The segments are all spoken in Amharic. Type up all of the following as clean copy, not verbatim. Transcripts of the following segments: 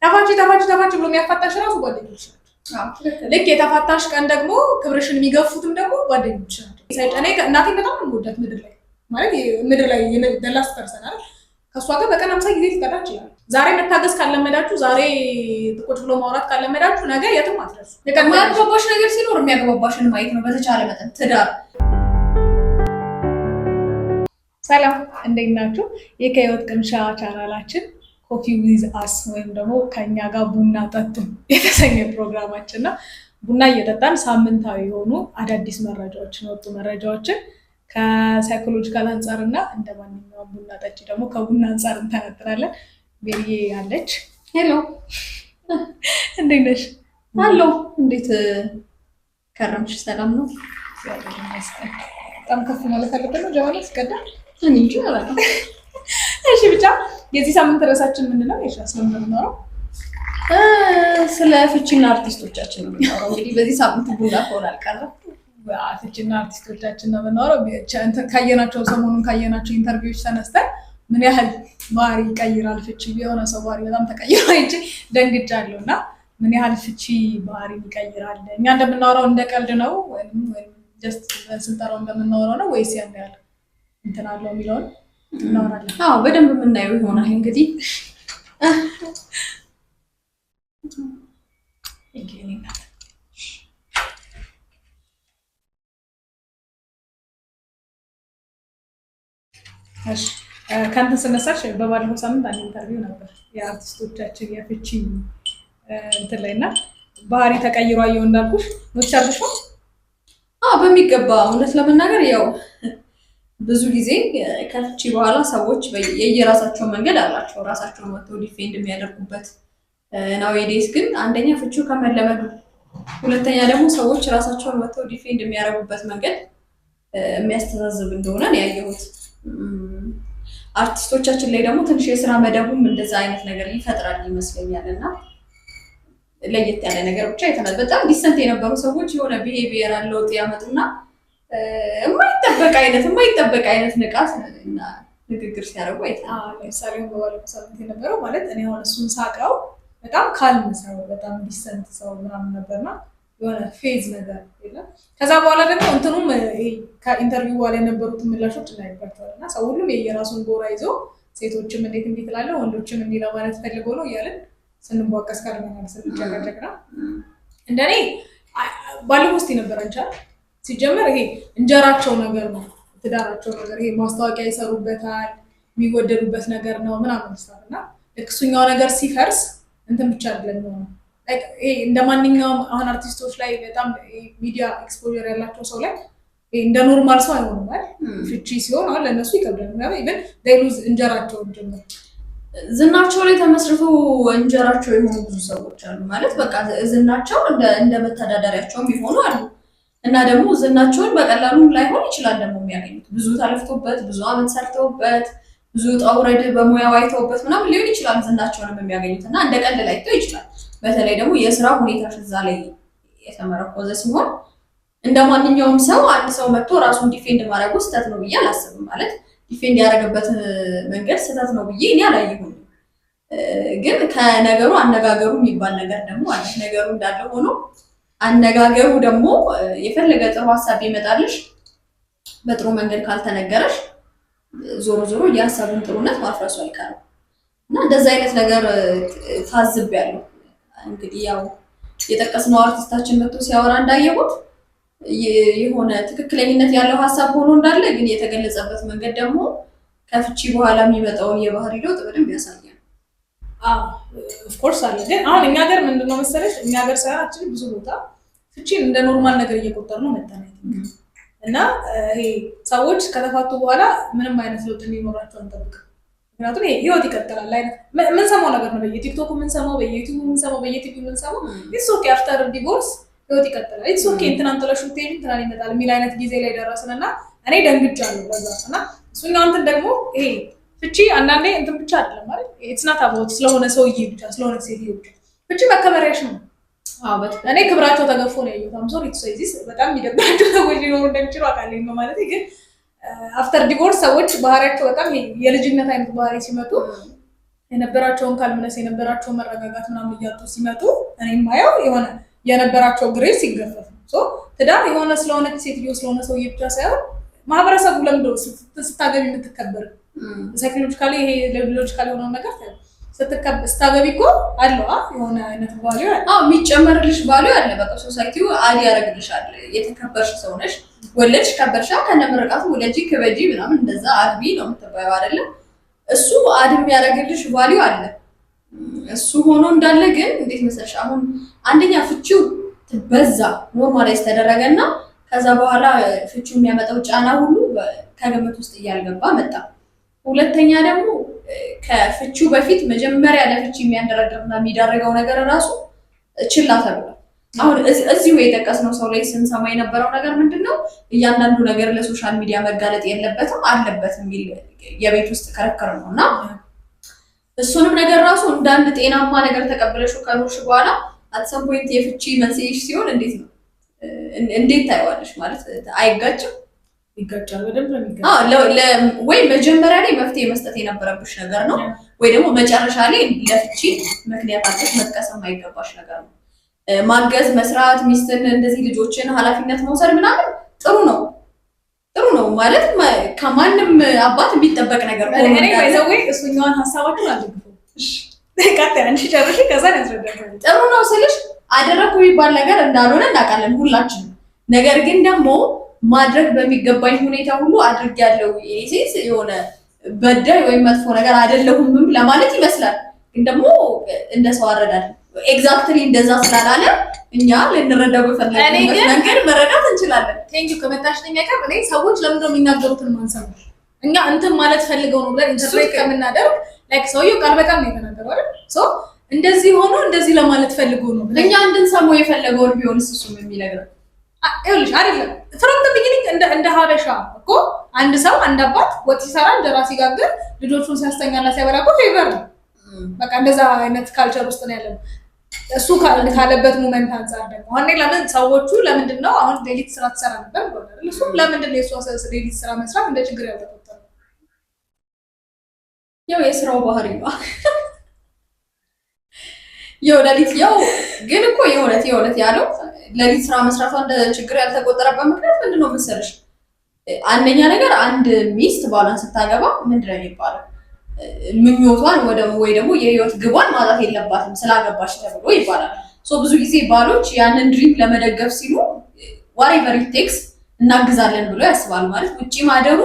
ተፋች ብሎ የሚያፋታሽ ራሱ ጓደኞች ናቸው። ልክ የተፋታሽ ቀን ደግሞ ክብርሽን የሚገፉትም ደግሞ ጓደኞች ናቸው። እኔ እናቴ በጣም ነው የምወዳት ምድር ላይ ደላስ ፐርሰናል ከእሷ ጋር በቀን 50 ጊዜ ሊቀጣ ይችላል። ዛሬ መታገስ ካለመዳችሁ፣ ዛሬ ቁጭ ብሎ ማውራት ካለመዳችሁ ነገ የትም አትደርሱ። የማያግባባሽ ነገር ሲኖር የሚያግባባሽን ማየት ነው በተቻለ መጠን ትዳር። ሰላም እንዴት ናችሁ? የከህይወት ቅምሻ ቻናላችን ኮፊ ዊዝ አስ ወይም ደግሞ ከኛ ጋር ቡና ጠጡ የተሰኘ ፕሮግራማችን ነው። ቡና እየጠጣን ሳምንታዊ የሆኑ አዳዲስ መረጃዎችን ወጡ መረጃዎችን ከሳይኮሎጂካል አንጻር እና እንደ ማንኛውም ቡና ጠጪ ደግሞ ከቡና አንጻር እንተነጥናለን። ቤሪዬ አለች። ሄሎ እንዴት ነሽ? አሎ እንዴት ከረምሽ? ሰላም ነው? በጣም ከፍ ማለት አለበት ነው ጀዋላ ስቀዳል እንጂ አላውቅም። እሺ ብቻ የዚህ ሳምንት ርዕሳችን ምንድነው? ስለምንኖረው ስለ ፍቺና አርቲስቶቻችን ነው የምናወራው። እንግዲህ በዚህ ሳምንት ቡና ከሆነ አልቀረም ፍቺና አርቲስቶቻችን ነው የምናወራው። ሰሞኑን ካየናቸው ኢንተርቪዎች ተነስተን ምን ያህል ባህሪ ይቀይራል ፍቺ፣ የሆነ ሰው ባህሪ በጣም ተቀይሮ አይቼ ደንግጫለሁ። እና ምን ያህል ፍቺ ባህሪ ይቀይራል? እኛ እንደምናወራው እንደ ቀልድ ነው ወይም ጀስት ስንጠራው እንደምናወራው ነው ወይስ ያን ያህል እንትን አለው የሚለውን እናወራለን። በደንብ የምናየው ይሆናል እንግዲህ ከአንተ ስነሳሽ በባለፈው ሳምንት አንድ ኢንተርቪው ነበር የአርቲስቶቻችን የፍቺ እንትን ላይ እና ባህሪ ተቀይሮ አየሁ እንዳልኩሽ ኖቲስ አድርገሽው? በሚገባ እውነት ለመናገር ያው ብዙ ጊዜ ከፍቺ በኋላ ሰዎች የየራሳቸው መንገድ አላቸው ራሳቸውን ወጥተው ዲፌንድ የሚያደርጉበት ናውዴስ። ግን አንደኛ ፍቺው ከመለመዱ፣ ሁለተኛ ደግሞ ሰዎች ራሳቸውን ወጥተው ዲፌንድ የሚያደርጉበት መንገድ የሚያስተዛዝብ እንደሆነ ነው ያየሁት። አርቲስቶቻችን ላይ ደግሞ ትንሽ የስራ መደቡም እንደዛ አይነት ነገር ይፈጥራል ይመስለኛል። እና ለየት ያለ ነገር ብቻ አይተናል። በጣም ዲሰንት የነበሩ ሰዎች የሆነ ቢሄቪየራል ለውጥ ያመጡና የማይጠበቅ አይነት ንቃት እና ንግግር ሲያደርጉ አይተናል። ለምሳሌ በባለፈው ሳምንት የነበረው ማለት እኔ አሁን እሱን ሳውቀው በጣም ካልም ሰው በጣም ዲሰንት ሰው ምናምን ነበርና የሆነ ፌዝ ነገር የለም። ከዛ በኋላ ደግሞ እንትኑም ከኢንተርቪው በኋላ የነበሩትን ምላሾች እናይባቸዋል እና ሰው ሁሉም የየራሱን ጎራ ይዞ ሴቶችም እንዴት እንዴት ላለው ወንዶችም እንዲህ ለማለት ፈልጎ ነው እያለን ስንቧቀስ ካልመናል ስንጨቃጨቅና እንደኔ ባለፈው ውስጥ ነበር አንቻ ሲጀመር ይሄ እንጀራቸው ነገር ነው ትዳራቸው ነገር ይሄ ማስታወቂያ ይሰሩበታል የሚወደዱበት ነገር ነው ምናምን እና እሱኛው ነገር ሲፈርስ እንትን ብቻ አይደለም ነው እንደ ማንኛውም አሁን አርቲስቶች ላይ በጣም ሚዲያ ኤክስፖዠር ያላቸው ሰው ላይ እንደ ኖርማል ሰው አይሆንም አይደል? ፍቺ ሲሆን አሁን ለእነሱ ይከብዳል። ምክንያቱም ኢቨን ዴሉዝ እንጀራቸውን ጀምር ዝናቸው ላይ ተመስርቶ እንጀራቸው የሆኑ ብዙ ሰዎች አሉ። ማለት በቃ ዝናቸው እንደ መተዳደሪያቸውም ይሆኑ አሉ። እና ደግሞ ዝናቸውን በቀላሉ ላይሆን ይችላል ደግሞ የሚያገኙት ብዙ ተለፍቶበት ብዙ አመት ሰርተውበት ብዙ ጣውረድ በሙያው አይተውበት ምናምን ሊሆን ይችላል ዝናቸውንም የሚያገኙት እና እንደ ቀልድ ላይተው ይችላል። በተለይ ደግሞ የስራ ሁኔታሽ እዛ ላይ የተመረኮዘ ሲሆን እንደ ማንኛውም ሰው አንድ ሰው መጥቶ ራሱን ዲፌንድ ማድረጉ ስህተት ነው ብዬ አላስብም። ማለት ዲፌንድ ያደረገበት መንገድ ስህተት ነው ብዬ እኔ አላየሁም። ግን ከነገሩ አነጋገሩ የሚባል ነገር ደግሞ አለ። ነገሩ እንዳለ ሆኖ አነጋገሩ ደግሞ የፈለገ ጥሩ ሀሳብ ይመጣልሽ በጥሩ መንገድ ካልተነገረሽ ዞሮ ዞሮ የሀሳቡን ጥሩነት ማፍረሱ አይቀርም እና እንደዛ አይነት ነገር ታዝቤያለሁ። እንግዲህ ያው የጠቀስነው አርቲስታችን መጥቶ ሲያወራ እንዳየሁት የሆነ ትክክለኝነት ያለው ሀሳብ ሆኖ እንዳለ ግን የተገለጸበት መንገድ ደግሞ ከፍቺ በኋላ የሚመጣውን የባህሪ ለውጥ በደንብ ያሳያል። ኦፍ ኮርስ አለ። ግን አሁን እኛ ሀገር ምንድነው መሰለሽ እኛ ሀገር ሳይሆን ብዙ ቦታ ፍቺን እንደ ኖርማል ነገር እየቆጠርነው መጣን እና ይሄ ሰዎች ከተፋቱ በኋላ ምንም አይነት ለውጥ እንዲኖራቸው አንጠብቅም። ምክንያቱም ህይወት ይቀጥላል አይነት የምንሰማው ነገር ነው። በየቲክቶክ የምንሰማው በየዩቲዩብ የምንሰማው በየቲቪ የምንሰማው ኢትስ ኦኬ አፍተር ዲቮርስ ህይወት ይቀጥላል። ኢትስ ኦኬ እንትናን ጥለሽ ብትሄጂ እንትናን ይመጣል የሚል አይነት ጊዜ ላይ ደረስንና እኔ ደንግጫለሁ በዛ እና እሱኛው እንትን ደግሞ ይሄ ፍቺ አንዳንዴ እንትን ብቻ አይደለም ማለት ኢትስ ናት አባውት ስለሆነ ሰውዬ ብቻ ስለሆነ ሴትዮ ብቻ ፍቺ መከበሪያሽ ነው። እኔ ክብራቸው ተገፎ ነው ያየሁት። አም ሶሪ ቱ ሴይ ዚስ በጣም የሚደብራቸው ሰዎች ሊኖሩ እንደሚችሉ አውቃለሁ ነው ማለት ግን አፍተር ዲቮርስ ሰዎች ባህሪያቸው በጣም የልጅነት አይነት ባህሪ ሲመጡ የነበራቸውን ካልምነስ የነበራቸውን መረጋጋት ምናምን እያጡ ሲመጡ እኔ የማየው የሆነ የነበራቸው ግሬስ ይገፈፍ ነው። ትዳር የሆነ ስለሆነች ሴትዮ ስለሆነ ሰውዬ ብቻ ሳይሆን ማህበረሰቡ ለምንድን ነው ስታገቢ የምትከበር? ሳይኮሎጂካሊ ይሄ ሎጂካሊ የሆነውን ነገር ስታገቢ እኮ አለው የሆነ አይነት ቫልዩ አለ። የሚጨመርልሽ ቫልዩ አለ። በቃ ሶሳይቲው አድ ያደርግልሻል። የተከበርሽ ሰው ነሽ፣ ወለድሽ፣ ከበርሻ፣ ከነምርቃቱ ወለጂ ክበጂ ምናምን እንደዛ አግቢ ነው የምትባየው አይደለም። እሱ አድ የሚያደርግልሽ ቫልዩ አለ። እሱ ሆኖ እንዳለ ግን እንዴት መሰለሽ አሁን አንደኛ ፍቺው በዛ ኖርማላይዝ ተደረገና ከዛ በኋላ ፍቺው የሚያመጣው ጫና ሁሉ ከግምት ውስጥ እያልገባ መጣ። ሁለተኛ ደግሞ ከፍቺው በፊት መጀመሪያ ለፍቺ የሚያንደረድርና የሚዳረገው ነገር ራሱ ችላ ተብሏል። አሁን እዚሁ የጠቀስነው ሰው ላይ ስንሰማ የነበረው ነገር ምንድነው? እያንዳንዱ ነገር ለሶሻል ሚዲያ መጋለጥ የለበትም አለበት የሚል የቤት ውስጥ ክርክር ነው እና እሱንም ነገር ራሱ እንደ አንድ ጤናማ ነገር ተቀበለሽ ከኖርሽ በኋላ አትሰም ፖይንት የፍቺ መንስኤሽ ሲሆን እንዴት ነው እንዴት ታይዋለሽ? ማለት አይጋጭም? ይጋጫል። በደንብ ነው የሚጋጫው። ወይ መጀመሪያ ላይ መፍትሄ መስጠት የነበረብሽ ነገር ነው፣ ወይ ደግሞ መጨረሻ ላይ ለፍቺ ምክንያት አለሽ መጥቀስ የማይገባሽ ነገር ነው። ማገዝ፣ መስራት፣ ሚስትን እንደዚህ ልጆችን ኃላፊነት መውሰድ ምናምን ጥሩ ነው ማለት ከማንም አባት የሚጠበቅ ነገር ነው። እኔ ባይዘው እሱኛውን ሀሳባችሁን አልደግፈውም። እሺ ቀጥታ አንቺ ጨርሺ ከዛ ያስረዳታል። ጥሩ ነው ስልሽ አደረኩ የሚባል ነገር እንዳልሆነ እናውቃለን ሁላችንም። ነገር ግን ደግሞ ማድረግ በሚገባኝ ሁኔታ ሁሉ አድርጌያለሁ። ይሄስ የሆነ በዳይ ወይም መጥፎ ነገር አይደለሁም ለማለት ይመስላል። ግን ደግሞ እንደ ሰው አረዳድ ኤግዛክትሊ እንደዛ ስላላለ እኛ ልንረዳው በፈለግንበት መንገድ መረዳት እንችላለን። ቴንኪው ከመጣሽልኝ አይቀር እኔ ሰዎች ለምንድን ነው የሚናገሩትን ማንሰማው? እኛ እንትን ማለት ፈልገው ነው ብለን ኢንተርኔት ከምናደርግ ላይክ ሰውየው ቃል በቃል ነው የተናገረው አይደል? እንደዚህ ሆኖ እንደዚህ ለማለት ፈልጎ ነው እኛ እንድንሰማው የፈለገውን ቢሆንስ እሱም የሚነግረው ይኸውልሽ አይደለም። ፍሮም ቢጊኒንግ እንደ ሀበሻ እኮ አንድ ሰው አንድ አባት ወጥ ሲሰራ እንጀራ ሲጋግር ልጆቹን ሲያስተኛና ሲያበላ እኮ ፌቨር ነው። በቃ እንደዛ አይነት ካልቸር ውስጥ ነው ያለው። እሱ ካለበት ሞመንት አንፃር ደግሞ አሁን ለምን ሰዎቹ ለምንድን ነው አሁን ሌሊት ስራ ትሰራ ነበር ብሎናል። እሱ ለምንድን ነው የእሷ ሌሊት ስራ መስራት እንደ ችግር ያልተቆጠረው? ያው የስራው ባህሪ ነው። የሌሊት ያው ግን እኮ የእውነት ያለው ሌሊት ስራ መስራቷ እንደ ችግር ያልተቆጠረበት ምክንያት ምንድነው መሰለሽ? አንደኛ ነገር አንድ ሚስት ባሏን ስታገባ ምንድነው የሚባለው? ምኞቷን ወይ ደግሞ የህይወት ግቧን ማጣት የለባትም ስላገባሽ ተብሎ ይባላል። ብዙ ጊዜ ባሎች ያንን ድሪም ለመደገፍ ሲሉ whatever it takes እናግዛለን ብሎ ያስባሉ። ማለት ውጪ ማደሩ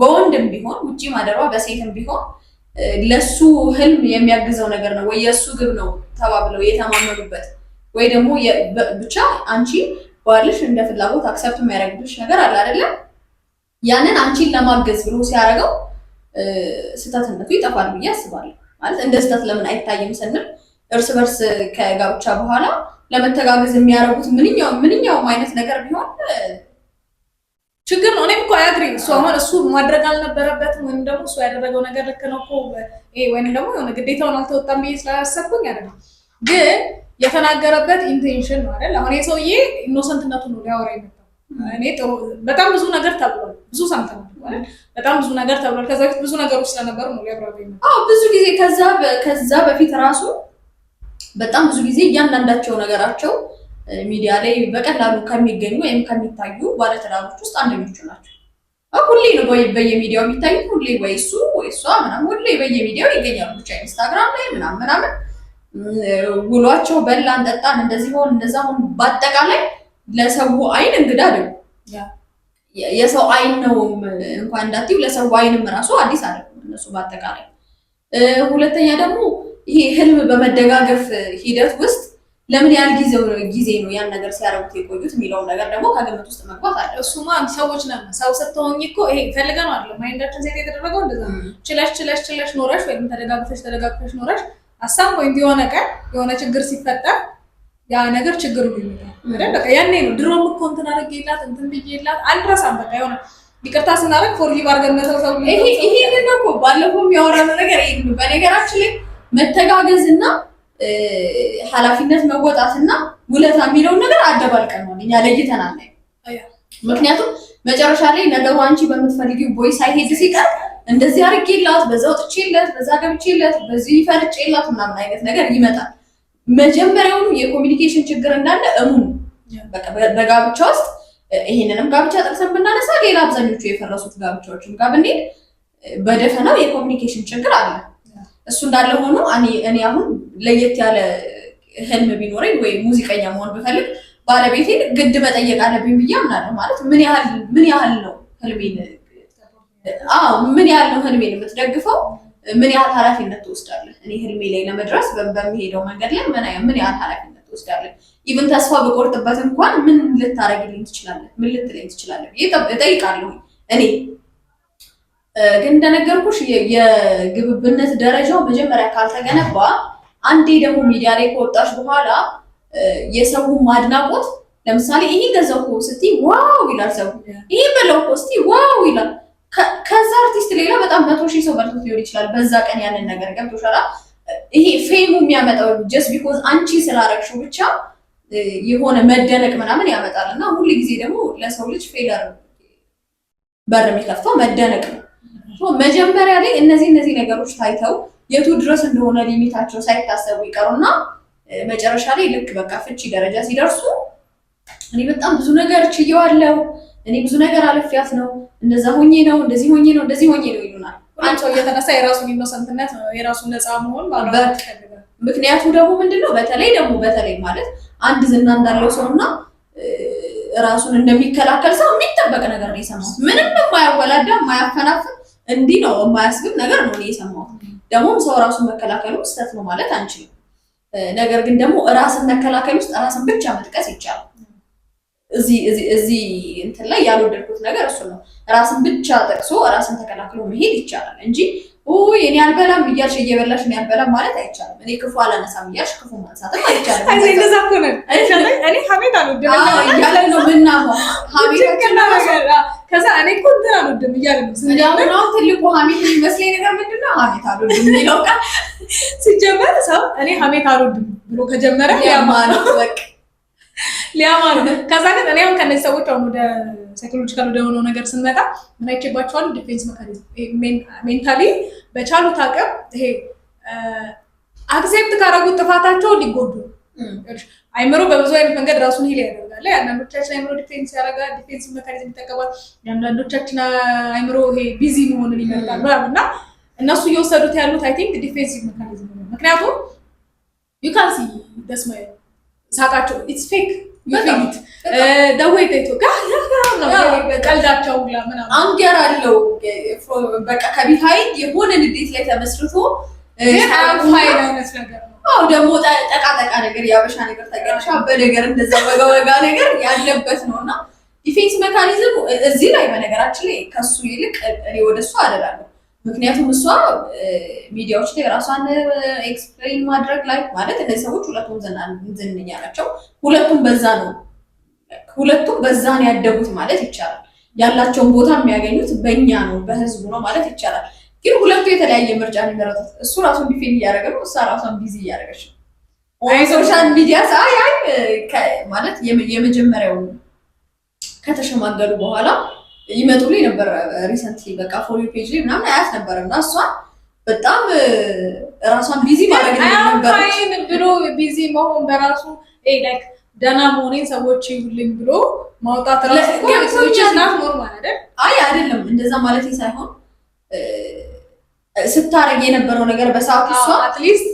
በወንድም ቢሆን ውጪ ማደሯ በሴትም ቢሆን ለሱ ህልም የሚያግዘው ነገር ነው ወይ የሱ ግብ ነው ተባብለው የተማመኑበት ወይ ደግሞ ብቻ አንቺ ባልሽ እንደ ፍላጎት አክሰፕት የሚያደርግልሽ ነገር አለ አይደለ? ያንን አንቺን ለማገዝ ብሎ ሲያደርገው ስህተትነቱ ይጠፋል ብዬ አስባለሁ። ማለት እንደ ስህተት ለምን አይታይም ስንል እርስ በርስ ከጋብቻ በኋላ ለመተጋገዝ የሚያደርጉት ምንኛውም አይነት ነገር ቢሆን ችግር ነው። እኔም እኮ አያግሪ እሱ ማድረግ አልነበረበትም ወይም ደግሞ እሱ ያደረገው ነገር ልክ ነው እኮ ወይም ደግሞ የሆነ ግዴታውን አልተወጣም ብዬ ስላሰብኩኝ አይደለም፣ ግን የተናገረበት ኢንቴንሽን ነው አይደል? አሁን የሰውዬ ኢኖሰንትነቱ ነው ሊያወራ የመጣው። እኔ ጥሩ በጣም ብዙ ነገር ተብሏል፣ ብዙ ሰምተናል ማለት በጣም ብዙ ነገር ተብሏል። ከዛ በፊት ብዙ ነገሮች ስለነበሩ ነው ሊያወራ የመጣው። ብዙ ጊዜ ከዛ በፊት ራሱ በጣም ብዙ ጊዜ እያንዳንዳቸው ነገራቸው ሚዲያ ላይ በቀላሉ ከሚገኙ ወይም ከሚታዩ ባለትዳሮች ውስጥ አንደኞቹ ናቸው። ሁሌ ነው በየሚዲያው የሚታዩት። ሁሌ ወይ እሱ ወይ እሷ ምናምን ሁሌ በየሚዲያው ይገኛሉ። ብቻ ኢንስታግራም ላይ ምናምን ውሏቸው በላን ጠጣን እንደዚህ ሆን እንደዛ ሆን በአጠቃላይ ለሰው አይን እንግዳ አይደለም። የሰው አይን ነው እንኳን እንዳትዩ ለሰው አይንም ራሱ አዲስ አይደለም እነሱ በአጠቃላይ። ሁለተኛ ደግሞ ይሄ ህልም በመደጋገፍ ሂደት ውስጥ ለምን ያህል ጊዜ ነው ያን ነገር ሲያረጉት የቆዩት የሚለውን ነገር ደግሞ ከግምት ውስጥ መግባት አለ። እሱማ ሰዎች ነን። ሰው ስትሆኚ እኮ ይሄ ፈልገን አይደለም ማይንዳችን ሴት የተደረገው እንደዛ ችለሽ ኖረሽ ወይም ተደጋግፈሽ ኖረሽ አሳም ወይም የሆነ ቀን የሆነ ችግር ሲፈጠር ያ ነገር ችግሩ ይመጣል አይደል? በቃ ያኔ ነው ድሮም እኮ እንትን አድርጌላት እንትን ብዬላት አልረሳም። በቃ የሆነ ይቅርታ ስናደርግ ፎርጊቭ አድርገን መተው ይሄንን እኮ ባለፈው የሚያወራነው ነገር ይሄ ነው። በነገራችን ላይ መተጋገዝና ኃላፊነት መወጣትና ውለታ የሚለውን ነገር አደባልቀን ነው እኛ ለይተናል። ምክንያቱም መጨረሻ ላይ ነገሩ አንቺ በምትፈልጊው ቦይ ሳይሄድ ሲቀር እንደዚህ አድርጌላት በዛው ጥቼለት በዛ ገብቼለት በዚህ ፈርጬላት ምናምን አይነት ነገር ይመጣል። መጀመሪያውኑ የኮሚኒኬሽን ችግር እንዳለ እሙን በቃ በጋብቻ ውስጥ ይሄንንም ጋብቻ ጠቅሰን ብናነሳ ሌላ አብዛኞቹ የፈረሱት ጋብቻዎችም ጋር ብንሄድ በደፈናው የኮሚኒኬሽን ችግር አለ። እሱ እንዳለ ሆኖ እኔ አሁን ለየት ያለ ህልም ቢኖረኝ ወይ ሙዚቀኛ መሆን ብፈልግ ባለቤቴን ግድ መጠየቅ አለብኝ ብዬ አምናለሁ። ማለት ምን ያህል ነው ህልሜን ምን ያህል ነው ህልሜን የምትደግፈው? ምን ያህል ኃላፊነት ትወስዳለህ? እኔ ህልሜ ላይ ለመድረስ በሚሄደው መንገድ ላይ ምን ያህል ኃላፊነት ትወስዳለህ? ኢቭን ተስፋ በቆርጥበት እንኳን ምን ልታረግልኝ ትችላለህ? ምን ልትለኝ ትችላለህ? እጠይቃለሁ። እኔ ግን እንደነገርኩሽ የግብብነት ደረጃው መጀመሪያ ካልተገነባ አንዴ ደግሞ ሚዲያ ላይ ከወጣሽ በኋላ የሰው ማድናቆት ለምሳሌ ይሄ ገዛው እኮ ስትይ ዋው ይላል ሰው። ይሄ በለው እኮ ስትይ ዋው ይላል። ከዛ አርቲስት ሌላ በጣም 100,000 ሰው በልቶት ሊሆን ይችላል በዛ ቀን ያንን ነገር ገብቶሻል። ይሄ ፌሙ የሚያመጣው ጀስት ቢኮዝ አንቺ ስላረግሽው ብቻ የሆነ መደነቅ ምናምን ያመጣል። እና ሁሉ ጊዜ ደግሞ ለሰው ልጅ ፌለር በር የሚከፍተው መደነቅ ነው። መጀመሪያ ላይ እነዚህ ነገሮች ታይተው የቱ ድረስ እንደሆነ ሊሚታቸው ሳይታሰቡ ይቀሩና መጨረሻ ላይ ልክ በቃ ፍቺ ደረጃ ሲደርሱ እኔ በጣም ብዙ ነገር ችየዋለሁ፣ እኔ ብዙ ነገር አለፍያት ነው፣ እንደዛ ሆኜ ነው፣ እንደዚህ ሆኜ ነው፣ እንደዚህ ሆኜ ነው ይሉናል። አንቺ እየተነሳ የራሱን ኢኖሰንትነት የራሱን ነፃ መሆን ማለት ምክንያቱ ደግሞ ምንድነው? በተለይ ማለት አንድ ዝና እንዳለው ሰውና ራሱን እንደሚከላከል ሰው የሚጠበቅ ነገር ነው የሰማሁት። ምንም የማያወላዳ የማያፈናፍን እንዲህ ነው የማያስብም ነገር ነው የሰማሁት። ደግሞ ሰው ራሱን መከላከሉ ስህተት ነው ማለት አንችልም። ነገር ግን ደግሞ ራስን መከላከል ውስጥ ራስን ብቻ መጥቀስ ይቻላል። እዚህ እንትን ላይ ያልወደድኩት ነገር እሱ ነው። ራስን ብቻ ጠቅሶ ራስን ተከላክሎ መሄድ ይቻላል እንጂ እኔ አልበላም እያልሽ እየበላሽ እኔ አልበላም ማለት አይቻልም። እኔ ክፉ አላነሳም እያልሽ ክፉ ማንሳትም አይቻልም። እንደዛ እኮ ነው። እኔ ሀሜት አልወድም እያለ ነው ምናምን ከዛ እኔ እኮ እንትን አልወድም እያለ ነው። ሲጀምር ትልቁ ሀሜት የሚመስለኝ ነገር ምንድን ነው? ሀሜት አልወድም የሚለው ቃል ሲጀመር ሰው እኔ ሀሜት አልወድም ብሎ ከጀመረ ሊያማ ነው በቃ ሊያማ ነው። ከዛ ግን እኔ አሁን ከነዚህ ሰዎች አሁን ወደ ሳይኮሎጂካል ወደ ሆነው ነገር ስንመጣ ምን አይቼባቸዋል? ዲፌንስ ሜካኒዝም ሜንታሊ በቻሉት አቅም ይሄ አክሴፕት ካረጉት ጥፋታቸው ሊጎዱ አይምሮ በብዙ አይነት መንገድ ራሱን ሂል ያደርጋል። አንዳንዶቻችን አይምሮ ዲፌንስ ያደርጋል፣ ዲፌንስ ሜካኒዝም ይጠቀማል። አንዳንዶቻችን አይምሮ ይሄ ቢዚ መሆንን ይመርጣል ምናምን እና እነሱ እየወሰዱት ያሉት አይ ቲንክ ዲፌንሲቭ ሜካኒዝም ነው። ምክንያቱም ዩ ካን ሲ ደስ ማይ ሳቃቸው ኢትስ ፌክ ይፈይት ደወይ ተይቶ ቀልዳቸው ሁላ ምናምን አንገር አለው በቃ ከቢሃይንድ የሆነ ንዴት ላይ ተመስርቶ ፋይል አይነት ነገር ነው። ደግሞ ጠቃጠቃ ነገር ያበሻ ነገር ተገርሻ በነገር እንደዛ ወጋ ነገር ያለበት ነውና ዲፌንስ ሜካኒዝም እዚህ ላይ በነገራችን ላይ ከሱ ይልቅ እኔ ወደሱ አደላለሁ። ምክንያቱም እሷ ሚዲያዎች ላይ ራሷን ኤክስፕሌን ማድረግ ላይ ማለት እነዚህ ሰዎች ሁለቱም ዝነኛ ናቸው። ሁለቱም በዛ ነው ያደጉት ማለት ይቻላል። ያላቸውን ቦታ የሚያገኙት በእኛ ነው በህዝቡ ነው ማለት ይቻላል። ግን ሁለቱ የተለያየ ምርጫ ነው የሚመረጡት። እሱ ራሱን ዲፌንድ እያደረገ ነው፣ እሷ ራሷን ቢዚ እያደረገች ነው። ሶሻል ሚዲያ ማለት የመጀመሪያው ከተሸማገሉ በኋላ ይመጡልኝ ነበር። ሪሰንትሊ በቃ ፎር ዩ ፔጅ ላይ ምናምን አያት ነበር እና እሷ በጣም ራሷን ቢዚ ማድረግ ነበር ብሎ ቢዚ መሆን በራሱ ላይክ ደህና መሆኔን ሰዎች ይሁልኝ ብሎ ማውጣት ራሱ ናት ኖርማል አይደል? አይደለም እንደዛ ማለት ሳይሆን ስታረግ የነበረው ነገር በሰዓቱ እሷ አትሊስት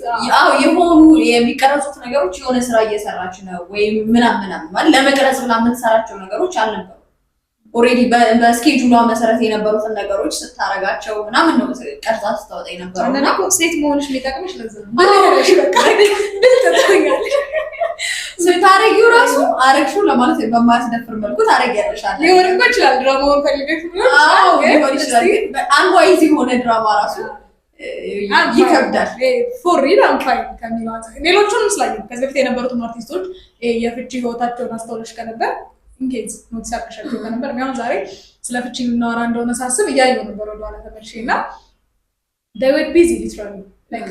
የሆኑ የሚቀረጹት ነገሮች የሆነ ስራ እየሰራች ነው ወይም ምናምን ማለት ለመቅረጽ ብላ የምትሰራቸው ነገሮች አልነበሩ። ኦሬዲ በስኬጁሏ መሰረት የነበሩትን ነገሮች ስታረጋቸው ምናምን ነው ቀርጻ ስታወጣ የነበረው እና ሴት መሆንሽ ሊጠቅምሽ ለዚህ ነው ስታረጊው ራሱ አረግሽው ለማለት በማያስደፍር መልኩ ታረጊያለሽ። ሊሆን ይችላል ድራማውን ፈልገሽ ሊሆን ይችላል። አንዋይዝ የሆነ ድራማ ራሱ ይከብዳል። ፎር ሪል አንፋይ ከሚለው ሌሎቹንም ስላየሁ ከዚህ በፊት የነበሩትን አርቲስቶች የፍቺ ህይወታቸውን አስተውለሽ ከነበር ኢንኬዝ ኖቲስ አድርገሻቸው ከነበር ሚያውን ዛሬ ስለ ፍቺ ልናወራ እንደሆነ ሳስብ እያየሁ ነበር ወደኋላ ተመልሼ እና they were busy literally like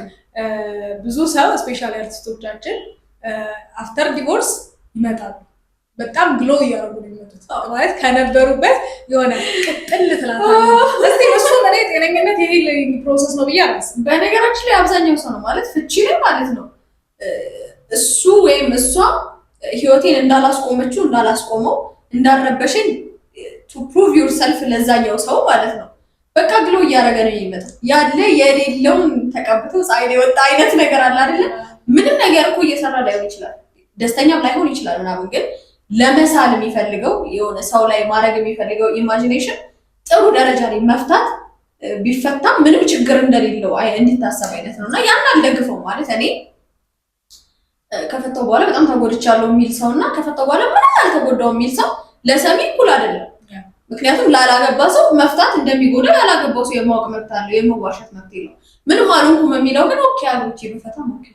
ብዙ ሰው ስፔሻሊ አርቲስቶቻችን አፍተር ዲቮርስ ይመጣሉ በጣም ግሎ እያደረጉ ነው የሚመጡት ማለት ከነበሩበት የሆነ ቅጥል ትላታለህ። እስቲ እሱ እኔ ጤነኝነት የሂሊንግ ፕሮሰስ ነው ብዬ አላስብም። በነገራችን ላይ አብዛኛው ሰው ነው ማለት ፍቺ ላይ ማለት ነው እሱ ወይም እሷ ህይወቴን እንዳላስቆመችው እንዳላስቆመው እንዳልረበሽኝ ቱ ፕሩቭ ዩርሰልፍ ለዛኛው ሰው ማለት ነው በቃ ግሎ እያደረገ ነው የሚመጣው። ያለ የሌለውን ተቀብተው ፀሐይ ላይ ወጣ አይነት ነገር አለ አይደለ? ምንም ነገር እኮ እየሰራ ላይሆን ይችላል፣ ደስተኛም ላይሆን ይችላል ምናምን፣ ግን ለመሳል የሚፈልገው የሆነ ሰው ላይ ማድረግ የሚፈልገው ኢማጂኔሽን ጥሩ ደረጃ ላይ መፍታት ቢፈታም ምንም ችግር እንደሌለው እንዲታሰብ አይነት ነው። እና ያን አልደግፈው ማለት እኔ ከፈታው በኋላ በጣም ተጎድቻለሁ የሚል ሰው እና ከፈታው በኋላ ምንም አልተጎዳው የሚል ሰው ለሰሚ እኩል አይደለም። ምክንያቱም ላላገባ ሰው መፍታት እንደሚጎዳ ያላገባው ሰው የማወቅ መብት አለው፣ የመዋሸት መብት የለው። ምንም አልሆንኩም የሚለው ግን ኦኬ አግብቼ በፈታም ኦኬ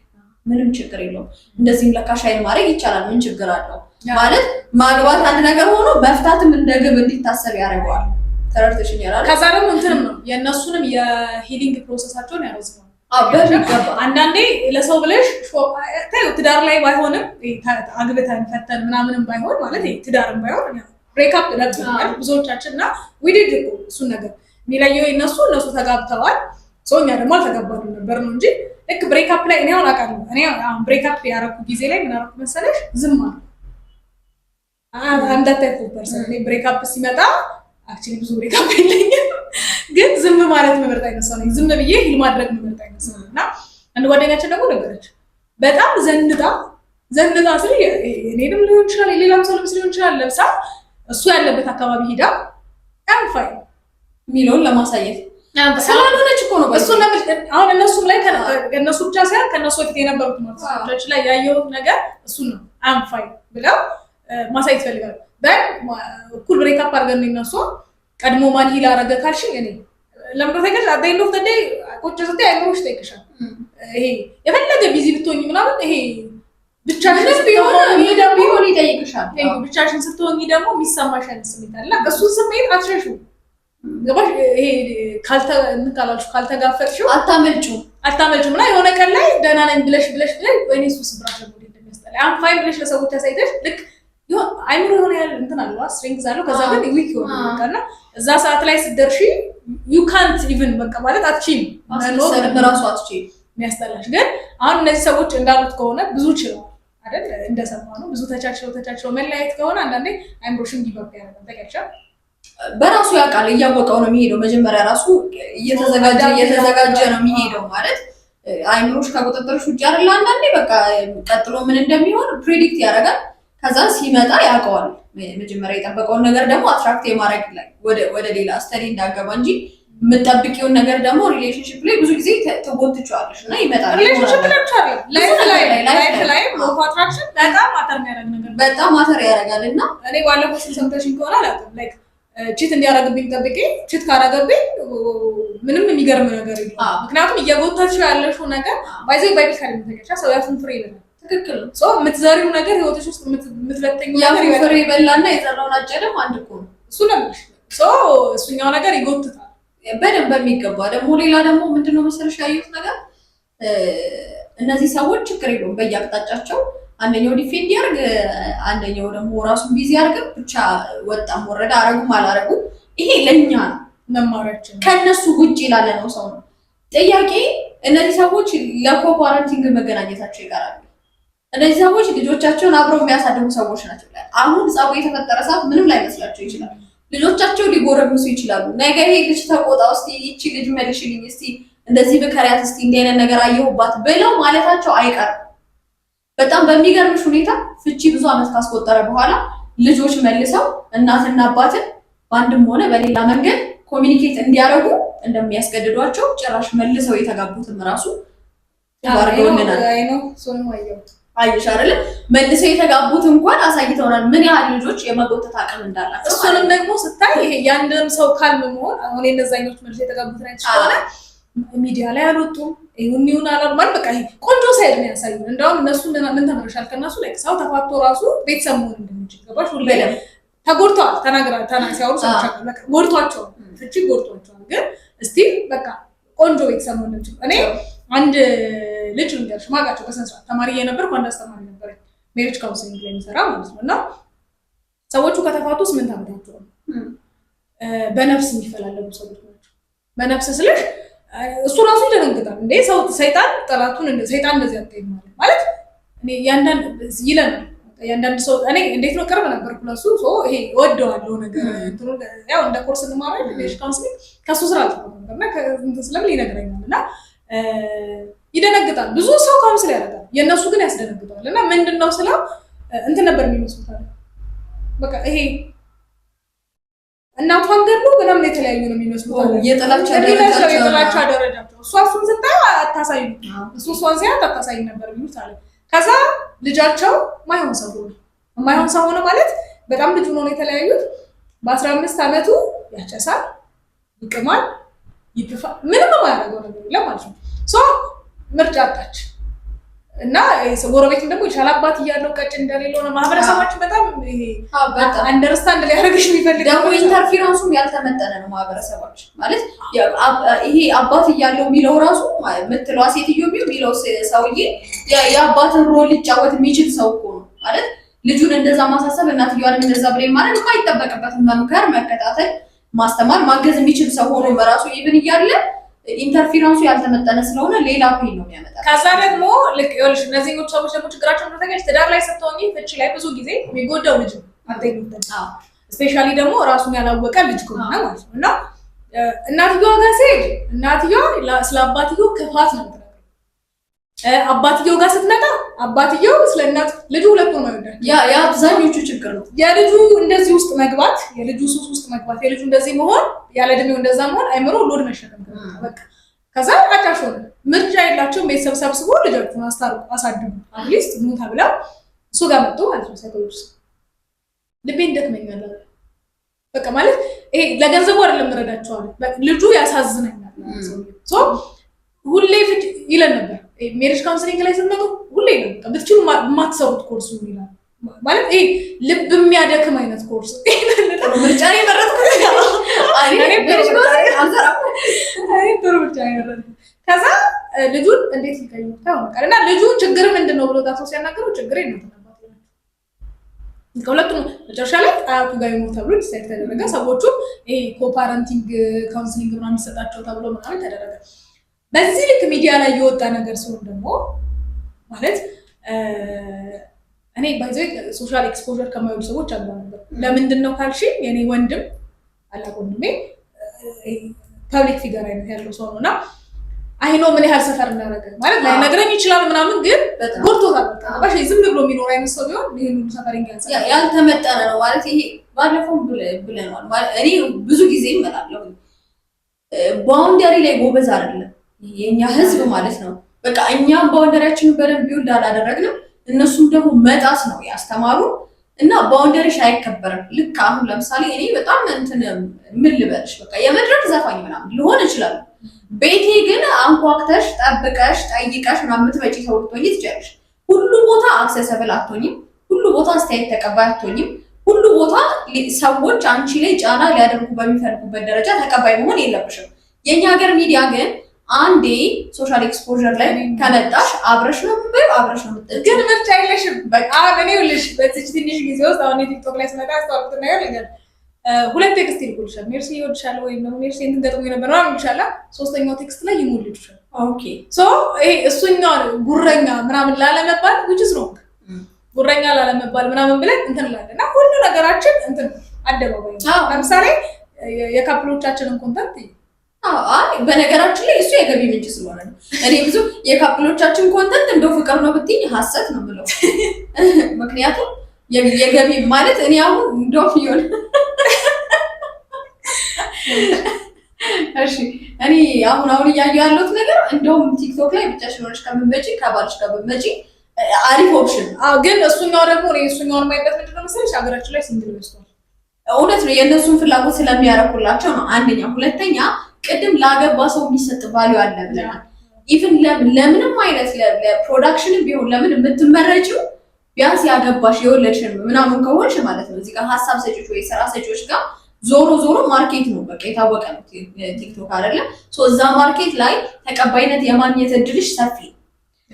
ምንም ችግር የለውም። እንደዚህም ለካ ሻይን ማድረግ ይቻላል፣ ምን ችግር አለው ማለት ማግባት አንድ ነገር ሆኖ መፍታትም እንደ ግብ እንዲታሰብ ያደርገዋል። ተረድተሽኝ ያላል። ከዛ ደግሞ እንትንም ነው የእነሱንም የሂሊንግ ፕሮሰሳቸውን ያረዝማል። አንዳንዴ ለሰው ብለሽ ትዳር ላይ ባይሆንም አግብተን ፈተን ምናምንም ባይሆን ማለት ትዳርም ባይሆን ብሬክአፕ ደርሰናል ብዙዎቻችን እና ዊዲድ እሱን ነገር የሚለየው እነሱ ተጋብተዋል፣ እኛ ደግሞ አልተጋባንም ነበር ነው እንጂ ልክ ብሬክአፕ ላይ እኔ አሁን አውቃለሁ። እኔ አሁን ብሬክአፕ ያደረኩ ጊዜ ላይ ምን አደረኩ መሰለሽ? ዝም አልኩ። አንዳታይ ፐርሰን እኔ ብሬክአፕ ሲመጣ አክቹዋሊ ብዙ ብሬክአፕ የለኝም፣ ግን ዝም ማለት መመርጥ አይነት ሰው ነኝ። ዝም ብዬ ሂል ማድረግ መመርጥ አይነት ሰው ነኝ። እና አንድ ጓደኛችን ደግሞ ነበረች በጣም ዘንጣ ስል እኔንም ሊሆን ይችላል የሌላም ሰው ልብስ ሊሆን ይችላል ለብሳ እሱ ያለበት አካባቢ ሄዳ አንፋይ የሚለውን ለማሳየት ስላልሆነች እኮ ነው። እሱ አሁን እነሱም ላይ ከእነሱ ብቻ ሳይሆን ከእነሱ በፊት የነበሩት ማሳቶች ላይ ያየሁት ነገር እሱን ነው። አንፋይ ብለው ማሳየት ይፈልጋሉ። እኩል ብሬክአፕ አድርገን እነሱ ቀድሞ ማን ሂል አደረገ ካልሽኝ እኔ ለምዶተገል አደይን ኦፍ ዘ ዴይ ቁጭ ስትይ አይምሮሽ ይጠይቅሻል። ይሄ የፈለገ ቢዚ ብትሆኝ ምናምን ይሄ ብቻሽን ቢሆን ይጠይቅሻል። ብቻሽን ስትሆኚ ደግሞ የሚሰማሽ አይነት ስሜት አለ። እሱን ስሜት አትሸሹ። ገባሽ? ይሄ ካልተጋፈጥሽው አታመልጪው እና የሆነ ቀን ላይ ደህና ነኝ ብለሽ ወይኔ እሱ ስብራት ደግሞ እንደሚያስጠላ አንፋይ ብለሽ ለሰዎች ያሳይተሽ ልክ አይምሮ የሆነ ያህል እንትን አለ ስትሬንግዝ አለው። ከዛ ግን ዊክ የሆነ በቃና እዛ ሰዓት ላይ ስትደርሺ ዩ ካንት ኢቭን በቃ ማለት አትችይም፣ ራሱ አትችይም የሚያስጠላሽ። ግን አሁን እነዚህ ሰዎች እንዳሉት ከሆነ ብዙ ችለው አይደል እንደሰማነው ብዙ ተቻችለው መለያየት ከሆነ አንዳንዴ አይምሮሽን ጊቫፕ ያደርጋል። ተቀጫ በራሱ ያውቃል፣ እያወቀው ነው የሚሄደው። መጀመሪያ ራሱ እየተዘጋጀ ነው የሚሄደው ማለት አይምሮሽ ከቁጥጥርሽ ውጭ አይደል። አንዳንዴ በቃ ቀጥሎ ምን እንደሚሆን ፕሬዲክት ያደርጋል። ከዛ ሲመጣ ያውቀዋል። መጀመሪያ የጠበቀውን ነገር ደግሞ አትራክት የማድረግ ላይ ወደ ሌላ ስተዲ እንዳገባ እንጂ የምጠብቂውን ነገር ደግሞ ሪሌሽንሽፕ ላይ ብዙ ጊዜ ትጎትቻለሽ እና ይመጣል። ሪሌሽንሽፕ ላይ ሞቶ አትራክሽን በጣም ማተር ያደርጋል። እና እኔ ባለፈው ሰምተሽኝ ከሆነ አላውቅም ላይክ ቺት እንዲያደርግብኝ ጠብቄ ቺት ካደረገብኝ ምንም የሚገርም ነገር የለም። ምክንያቱም እየጎተችው ያለሽው ነገር ባይዘይ ባይብል ካለ ተከቻ ሰው ያፉን ፍሬ ይበላል። ትክክል ነው። ሶ የምትዘሪው ነገር ህይወትሽ ውስጥ የምትበተኝ ነገር ፍሬ ይበላና የዘራውን አጨደም አንድ እኮ ነው። እሱ ለምሽ ሶ እሱኛው ነገር ይጎትታል በደንብ በሚገባ። ደግሞ ሌላ ደግሞ ምንድነው መሰለሽ ያዩት ነገር እነዚህ ሰዎች ችግር የለውም በየአቅጣጫቸው አንደኛው ዲፌንድ ያርግ፣ አንደኛው ደግሞ ራሱን ቢዚ ያርግ። ብቻ ወጣም ወረደ አረጉም አላረጉ ይሄ ለኛ መማሪያችን ከነሱ ውጪ ላለ ነው ሰው ነው ጥያቄ። እነዚህ ሰዎች ለኮፓረንቲንግ መገናኘታቸው ይቀራሉ። እነዚህ ሰዎች ልጆቻቸውን አብረው የሚያሳድጉ ሰዎች ናቸው። አሁን ጸቡ የተፈጠረ ሰዓት ምንም ላይ መስላቸው ይችላል። ልጆቻቸው ሊጎረምሱ ይችላሉ። ነገ ይሄ ልጅ ተቆጣ እስቲ ይቺ ልጅ መልሽልኝ እስቲ እንደዚህ በከሪያት እስቲ እንዲህ አይነት ነገር አየሁባት ብለው ማለታቸው አይቀርም። በጣም በሚገርምሽ ሁኔታ ፍቺ ብዙ ዓመት ካስቆጠረ በኋላ ልጆች መልሰው እናትና አባትን በአንድም ሆነ በሌላ መንገድ ኮሚኒኬት እንዲያደርጉ እንደሚያስገድዷቸው ጭራሽ መልሰው የተጋቡትም ራሱ ያርገውልናል። አይሽ አይደለም መልሰው የተጋቡት እንኳን አሳይተውናል ምን ያህል ልጆች የመጎተት አቅም እንዳላቸው። እሱንም ደግሞ ስታይ ይሄ ያንንም ሰው ካልም መሆን አሁን የነዛኞች መልሰው የተጋቡት ላይ ተሽከለ ሚዲያ ላይ አልወጡም። ይሁን አላሉ ማለት በቃ ቆንጆ ሳይድ ነው ያሳዩን። እንደውም እነሱ ምን ተመረሻል ከነሱ ላይ ሰው ተፋቶ ራሱ ቤተሰብ መሆን እንደሚችል ገባሽ። ሁሌ ተጎድተዋል ሲያወሩ ሰዎች በቃ ጎድቷቸው ፍቺ ጎድቷቸዋል። ግን እስቲ በቃ ቆንጆ ቤተሰብ መሆን እንደሚችል እኔ አንድ ልጅ ልንገርሽ ማውቃቸው በስነ ስርዓት ተማሪ የነበርኩ አንድ አስተማሪ ነበረኝ ሜሪጅ ካውንስሊንግ ላይ የሚሰራ ማለት ነው። እና ሰዎቹ ከተፋቱ 8 ዓመታቸው ነው። በነፍስ የሚፈላለጉ ሰዎች ናቸው። በነፍስ ስልሽ እሱ ራሱ ይደነግጣል። እንዴ ሰው ሰይጣን ጠላቱን ሰይጣን እንደዚህ አትይም ማለት እኔ ያንዳንድ ይለናል። ያንዳንድ ሰው እኔ እንዴት ነው ቅርብ ነበርኩ ለሱ ይሄ ወደዋለሁ ነገር ያው እንደ ኮርስ እንማራለን ሜዲሽ ካውንስሊንግ ከሱ ስራ አልተማርኩምና ከእንትን ስለምን ይነግረኛል እና ይደነግጣል። ብዙ ሰው ካውንስል ያደርጋል፣ የእነሱ ግን ያስደነግጣል። እና ምንድነው ስለው እንትን ነበር የሚመስሉት አለ በቃ ይሄ እናቷን ገሉ ምናምን የተለያዩ ነው የሚመስሉት አለ የጥላቻ ደረጃቸው። እሱን ስታይ አታሳይ እሱ እሷን ሲያት አታሳይ ነበር የሚሉት አለ። ከዛ ልጃቸው ማይሆን ሰው ሆነ። ማይሆን ሰው ሆነ ማለት በጣም ልጅ ሆኖ ነው የተለያዩት። በ15 ዓመቱ ያጨሳል፣ ይቅማል፣ ይጥፋ ምንም የማያደርገው ነገር የለም ማለት ነው። ምርጫ አጣች እና ጎረቤትም ደግሞ ይቻል አባት እያለው ቀጭ እንደሌለው ነው ማህበረሰባችን በጣም ይሄ አንደርስታንድ ሊያደርግሽ የሚፈልግ ደግሞ ኢንተርፌረንሱም ያልተመጠነ ነው ማህበረሰባችን ማለት ይሄ አባት እያለው የሚለው ራሱ የምትለዋ ሴትዮ የሚለው ሰውዬ የአባትን ሮል ሊጫወት የሚችል ሰው እኮ ነው ማለት ልጁን እንደዛ ማሳሰብ እናትየዋን እንደዛ ብሬን ማለት የማይጠበቅበትን መምከር፣ መከታተል፣ ማስተማር፣ ማገዝ የሚችል ሰው ሆኖ በራሱ ይብን እያለ ኢንተርፌረንሱ ያልተመጠነ ስለሆነ ሌላ ፔን ነው የሚያመጣ። ከዛ ደግሞ ልክ ይኸውልሽ እነዚህኞቹ ሰዎች ደግሞ ችግራቸው እንደተገኘ ትዳር ላይ ስትሆኚ ፍቺ ላይ ብዙ ጊዜ የሚጎዳው ልጅ ነው አትይኝም። ስፔሻሊ ደግሞ ራሱን ያላወቀ ልጅ ከሆነ ማለት ነው። እና እናትየዋ ጋር ሲሄድ እናትየዋ ስለ አባትየው ክፋት ነው የምትነግረው። አባትየው ጋር ስትመጣ አባትየው ስለ እናት ልጁ ሁለቱን ነው የአብዛኞቹ ችግር ነው። የልጁ እንደዚህ ውስጥ መግባት፣ የልጁ ሱስ ውስጥ መግባት፣ የልጁ እንደዚህ መሆን፣ ያለ እድሜው እንደዛ መሆን አይምሮ ሎድ መሸከም በቃ ከዛ አጫሽ ሆነ። ምርጫ የላቸውም። ቤተሰብ ሰብስቦ ልጆቹን አሳድጉ አትሊስት ኑ ተብለው እሱ ጋር መጡ ማለት ነው። ሳይኮሎጂስት ልቤን ደክመኛል በቃ ማለት ይሄ ለገንዘቡ አይደለም እረዳቸዋለሁ ልጁ ያሳዝነኛል ሶ ሁሌ ፍጭ ይለን ነበር። ሜሪጅ ካውንስሊንግ ላይ ስትመጡ ሁሌ ነው ብትችሉ የማትሰሩት ኮርስ ይላል ማለት ይሄ ልብ የሚያደክም አይነት ኮርስ ምርጫ የመረጥኩት ከዛ ልጁን እንዴት ይቀይሩታል እና ልጁ ችግር ምንድን ነው ብሎ ታሶ ሲያናገረው ችግር ነው ከሁለቱም መጨረሻ ላይ አያቱ ጋር ይሞት ተብሎ ዲሳይድ ተደረገ። ሰዎቹ ይሄ ኮፓረንቲንግ ካውንስሊንግ ምናምን የሚሰጣቸው ተብሎ ምናምን ተደረገ። በዚህ ልክ ሚዲያ ላይ የወጣ ነገር ሲሆን ደግሞ ማለት እኔ ባይዘ ሶሻል ኤክስፖዠር ከማይወዱ ሰዎች አንዱ ነበር። ለምንድን ነው ካልሽ የኔ ወንድም አላቆ ወንድሜ ፐብሊክ ፊገር አይነት ያለው ሰው ነውና አይኖ ምን ያህል ሰፈር እንዳደረገ ማለት ላይ ነገረኝ ይችላል ምናምን ግን ጎርቶታል። ባሽ ዝም ብሎ የሚኖር አይነት ሰው ቢሆን ይሄን ሁሉ ሰፈሪንግ ያልተመጠነ ነው ማለት ይሄ ባለፈው ብለናል ማለት እኔ ብዙ ጊዜ እመላለሁ ባውንደሪ ላይ ጎበዝ አይደለም የኛ ህዝብ ማለት ነው። በቃ እኛም ባውንደሪያችንን በደንብ ቢውልድ አላደረግንም፣ እነሱም ደግሞ መጣስ ነው ያስተማሩ እና ባውንደሪሽ አይከበርም። ልክ አሁን ለምሳሌ እኔ በጣም እንትን ምን ልበልሽ በቃ የመድረክ ዘፋኝ ምናምን ልሆን እችላለሁ። ቤቴ ግን አንኳክተሽ ጠብቀሽ ጠይቀሽ ምናምን የምትመጪ ሰው ልትሆኚ ትችያለሽ። ሁሉ ቦታ አክሰሰብል አትሆኝም። ሁሉ ቦታ አስተያየት ተቀባይ አትሆኝም። ሁሉ ቦታ ሰዎች አንቺ ላይ ጫና ሊያደርጉ በሚፈልጉበት ደረጃ ተቀባይ መሆን የለብሽም። የኛ ሀገር ሚዲያ ግን አንዴ ሶሻል ኤክስፖዠር ላይ ከመጣሽ አብረሽ ነው የምትበይው፣ አብረሽ ነው የምትጠጪው። ግን ምርጫ የለሽም። በቃ እኔ ልሽ በዚህ ትንሽ ጊዜ ውስጥ አሁን ቲክቶክ ላይ ስመጣ አስተዋልኩት ነገር ነገር ሁለት ቴክስት ይልኩልሻል። ሜርሲ ይወድሻል ወይ ነው ሜርሲ እንትን ገጥሞ ነበር ነው ይልሻል። ሶስተኛው ቴክስት ላይ ይሞልልሻል። ኦኬ ሶ ይሄ እሱኛው ጉረኛ ምናምን ላለመባል which is wrong ጉረኛ ላለመባል ምናምን ብለን እንትን ላለና ሁሉ ነገራችን እንትን አደባባይ ነው። ለምሳሌ የካፕሎቻችንን ኮንተንት አይ በነገራችን ላይ እሱ የገቢ ምንጭ ስለሆነ ነው። እኔ ብዙ የካፕሎቻችን ኮንተንት እንደው ፍቅር ነው ብትይ ሐሰት ነው ብለው ምክንያቱም የገቢ ማለት እኔ አሁን እንደው ይሆን እሺ እኔ አሁን እያየሁ ያለሁት ነገር እንደውም ቲክቶክ ላይ ብቻሽን ሆነሽ ከምትመጪ ከባልሽ ጋር ብትመጪ አሪፍ ኦፕሽን። ግን እሱኛው ደግሞ እሱኛውን ማይበት ምንድን ነው መሰለሽ ሀገራችን ላይ ሲንግል በዝቷል። እውነት ነው የእነሱን ፍላጎት ስለሚያረኩላቸው ነው አንደኛ። ሁለተኛ ቅድም ላገባ ሰው የሚሰጥ ቫልዩ አለ ብለናል። ኢቭን ለምንም አይነት ለፕሮዳክሽንም ቢሆን ለምን የምትመረጪው ቢያንስ ያገባሽ የወለድሽን ምናምን ከሆንሽ ማለት ነው። እዚህ ጋር ሀሳብ ሰጪዎች ወይ ስራ ሰጪዎች ጋር ዞሮ ማርኬት ነው በቃ የታወቀ ነው ቲክቶክ አይደለ? እዛ ማርኬት ላይ ተቀባይነት የማግኘት እድልሽ ሰፊ ነው።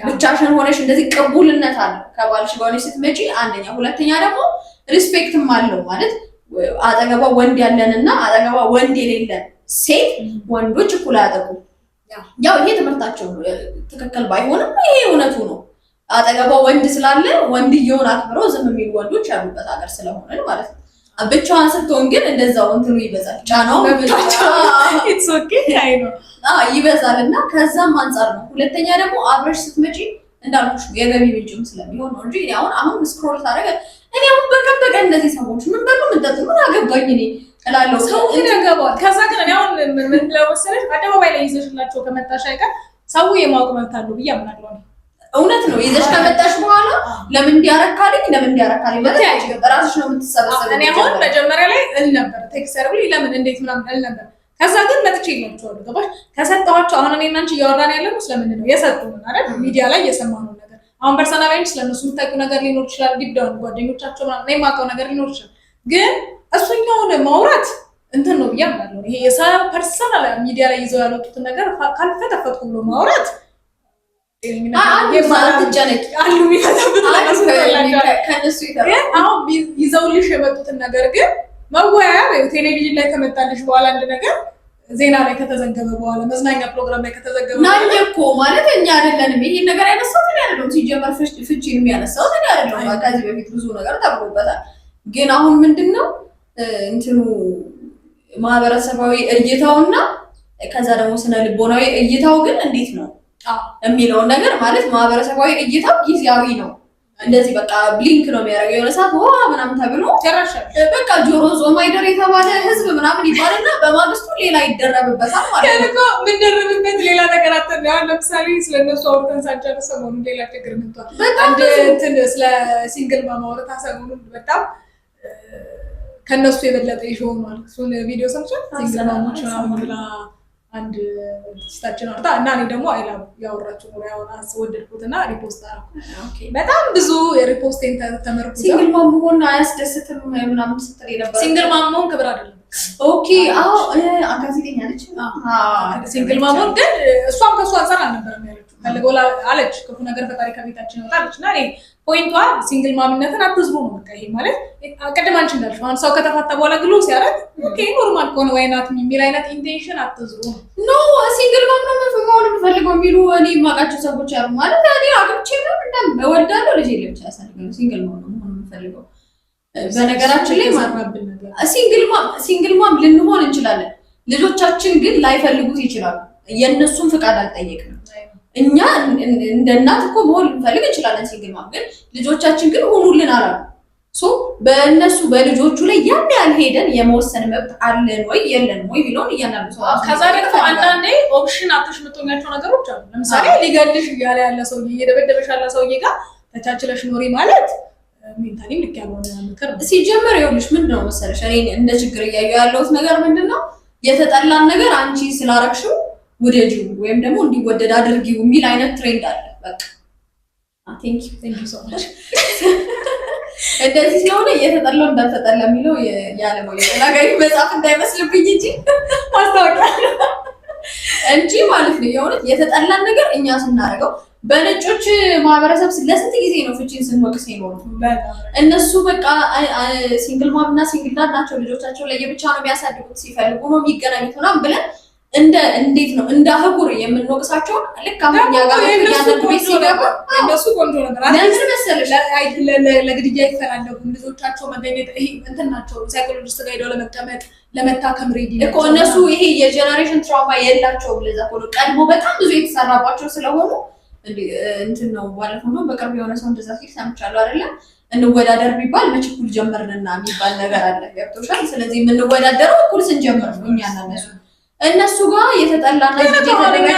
ብቻሽን ሆነሽ እንደዚህ ቅቡልነት አለ ከባልሽ ጋር ስትመጪ አንደኛ። ሁለተኛ ደግሞ ሪስፔክትም አለው ማለት አጠገቧ ወንድ ያለንና አጠገቧ ወንድ የሌለን ሴት ወንዶች እኩል አያጠቁም። ያው ይሄ ትምህርታቸው ትክክል ባይሆንም ይሄ እውነቱ ነው። አጠገቧ ወንድ ስላለ ወንድየውን አክብረው ዝም የሚሉ ወንዶች ያሉበት ሀገር ስለሆነ ማለት ነው። ብቻዋን ስትሆን ግን እንደዛው እንትኑ ይበዛል፣ ጫናው ይበዛል እና ከዛም አንጻር ነው። ሁለተኛ ደግሞ አብረሽ ስትመጪ እንዳልኩሽ የገቢ ምንጭም ስለሚሆን ነው እንጂ አሁን ስክሮል ታደርገ እኔ አሁን በቀን እነዚህ ሰዎች ምን በሉ ምን ጠጡ ምን አገባኝ እኔ እላለሁ። ሰው ግን ያገባዋል። ከዛ ግን እኔ አሁን ምን ለወሰለሽ አደባባይ ላይ ይዘሽላቸው ከመጣሽ አይቀር ሰው የማወቅ መብት አለው ብዬ አምናለሁ። እውነት ነው። ይዘሽ ከመጣሽ በኋላ ለምን እንዲያረካልኝ ማለት አይችልም። ራስሽ ነው የምትሰበሰበው። እኔ አሁን መጀመሪያ ላይ እል ነበር ቴክሰርብሊ ለምን እንዴት ምናምን እል ነበር። ከዛ ግን መጥቼ ይላችኋለሁ ገባሽ? ከሰጠኋቸው አሁን እኔ እና አንቺ እያወራን ያለነው ስለምንድን ነው የሰጡን አይደል? ሚዲያ ላይ የሰማነው ነገር አሁን ፐርሰናል ስለነሱ የምታውቂው ነገር ሊኖር ይችላል። ዲፕዳውን ጓደኞቻቸው ምናምን እኔ የማውቀው ነገር ሊኖር ይችላል። ግን እሱኛውን ማውራት እንትን ነው ብዬ አምናለሁ። ይሄ የሰው ፐርሰናል ሚዲያ ላይ ይዘው ያሉትን ነገር ካልፈተፈትኩ ብሎ ማውራት ይዘውልሽ የመጡትን ነገር ግን መወያያ ቴሌቪዥን ላይ ከመጣልሽ በኋላ አንድ ነገር ዜና ላይ ከተዘገበ በኋላ መዝናኛ ፕሮግራም ላይ ከተዘገበ ናኝ እኮ ማለት እኛ አይደለንም ይሄን ነገር ያነሳሁት እኔ አይደለሁም። ሲጀመር ፍቺን የሚያነሳሁት እኔ አይደለሁም። ከዚህ በፊት ብዙ ነገር ተብሎበታል። ግን አሁን ምንድነው እንትኑ ማህበረሰባዊ እይታውና ከዛ ደግሞ ስነ ልቦናዊ እይታው ግን እንዴት ነው የሚለውን ነገር ማለት ማህበረሰባዊ እይታው ጊዜያዊ ነው። እንደዚህ በቃ ብሊንክ ነው የሚያደርገው የሆነ ሰዓት ምናምን ተብሎ በቃ ጆሮ ዞማይደር የተባለ ህዝብ ምናምን ይባልና በማግስቱ ሌላ ይደረብበታል ማለት ነው። ምንደረብበት ሌላ ነገር አተናል። ለምሳሌ ስለነሱ አውርተን ሳንጨርስ ሰሞኑን ሌላ ችግር መጥቷል። አንድ እንትን ስለ ሲንግል ማማ ወረታ ሰሞኑን በጣም ከነሱ የበለጠ ይሾማል። እሱን ቪዲዮ ሰምቻለሁ። ሲንግል ማሞች ምናምን ብላ አንድ ስታችን አርታ እና እኔ ደግሞ አይላም ያወራችሁ ነው ያወራ ወደድኩትና ሪፖስት አደረኩ። በጣም ብዙ የሪፖስቴን ተመርኩ። ሲንግል ማም መሆን አያስደስትም ምናምን ስትል ነበር። ሲንግል ማም መሆን ክብር አይደለም። ኦኬ አዎ አጋዜጠኛ ነች። ሲንግል ማም መሆን ግን እሷም ከሷ አንፃር አልነበረም ያለችው። ፈልገው አለች ክፉ ነገር ፈጣሪ ከቤታችን ይወጣለች እና እኔ ፖይንቷ ሲንግል ማምነትን አትዝሩ ነው። በቃ ይሄ ማለት ቀደም አንቺ እንዳልሽው አሁን ሰው ከተፋታ በኋላ ግሎ ሲያረግ ኦኬ ኖርማል ከሆነ ወይናት የሚል አይነት ኢንቴንሽን አትዝሩ ነው። ኖ ሲንግል ማም ነው መሆን የምፈልገው የሚሉ እኔ የማውቃቸው ሰዎች አሉ። ማለት እኔ አግብቼ ነው እወልዳለሁ ልጅ የለም ብቻ ያሳልጋለሁ ሲንግል ማም ነው መሆን የምፈልገው። በነገራችን ላይ ማራብን ነገር ሲንግል ማም ልንሆን እንችላለን። ልጆቻችን ግን ላይፈልጉት ይችላሉ። የእነሱን ፍቃድ አልጠየቅንም። እኛ እንደ እናት እኮ መሆን ልንፈልግ እንችላለን ሲንግል ማም፣ ግን ልጆቻችን ግን ሆኑልን አላሉ። ሶ በእነሱ በልጆቹ ላይ ያን ያህል ሄደን የመወሰን መብት አለን ወይ የለን ወይ ቢለውን እያንዳንዱ ሰው ከዛ ደግሞ አንዳንዴ ኦፕሽን አትሽ የምትሆኛቸው ነገሮች አሉ። ለምሳሌ ሊገልሽ እያለ ያለ ሰውዬ እየደበደበሽ ያለ ሰውዬ ጋር ተቻችለሽ ኖሪ ማለት ሜንታሊ ልክ ያልሆነ ምክር ነው። ሲጀመር ይኸውልሽ ምንድን ነው መሰለሽ እኔ እንደ ችግር እያየሁ ያለሁት ነገር ምንድን ነው የተጠላን ነገር አንቺ ስላረግሽው ውደጂው ወይም ደግሞ እንዲወደድ አድርጊው የሚል አይነት ትሬንድ አለ። በቃ ቴንክ ዩ ሶ ማች እንደዚህ ስለሆነ እየተጠላው እንዳልተጠላ የሚለው ያለመው የነገሪ መጽሐፍ እንዳይመስልብኝ እንጂ ማስታወቂያ እንጂ ማለት ነው። የእውነት የተጠላን ነገር እኛ ስናደርገው በነጮች ማህበረሰብ ለስንት ጊዜ ነው ፍቺን ስንወቅስ የኖሩት? እነሱ በቃ ሲንግል ማም እና ሲንግል ዳድ ናቸው፣ ልጆቻቸው ለየብቻ ነው የሚያሳድጉት፣ ሲፈልጉ ነው የሚገናኙት ምናምን ብለን እንዴት ነው እንደ አህጉር የምንወቅሳቸው? ልክ አሁን እኛ ጋር ያንዱ ቤት ሲገባ እነሱ ቆንጆ ነገር ለምን መሰለሽ ለግድያ ይፈላለጉ ልጆቻቸው መገኘት ይሄ እንትን ናቸው። ሳይኮሎጂስት ጋር ሄደው ለመቀመጥ ለመታከም ሬዲ እኮ እነሱ ይሄ የጀነሬሽን ትራውማ የላቸውም። ለዛ እኮ ነው ቀድሞ በጣም ብዙ የተሰራባቸው ስለሆኑ እንትን ነው። ባለፈው ነው በቅርብ የሆነ ሰው እንደዛ ሲል ሰምቻለሁ አይደለም? እንወዳደር ቢባል መችኩል ጀመርንና የሚባል ነገር አለ። ገብቶሻል? ስለዚህ የምንወዳደረው እኩል ስንጀምር ነው እኛ እና እነሱ ጋር የተጠላና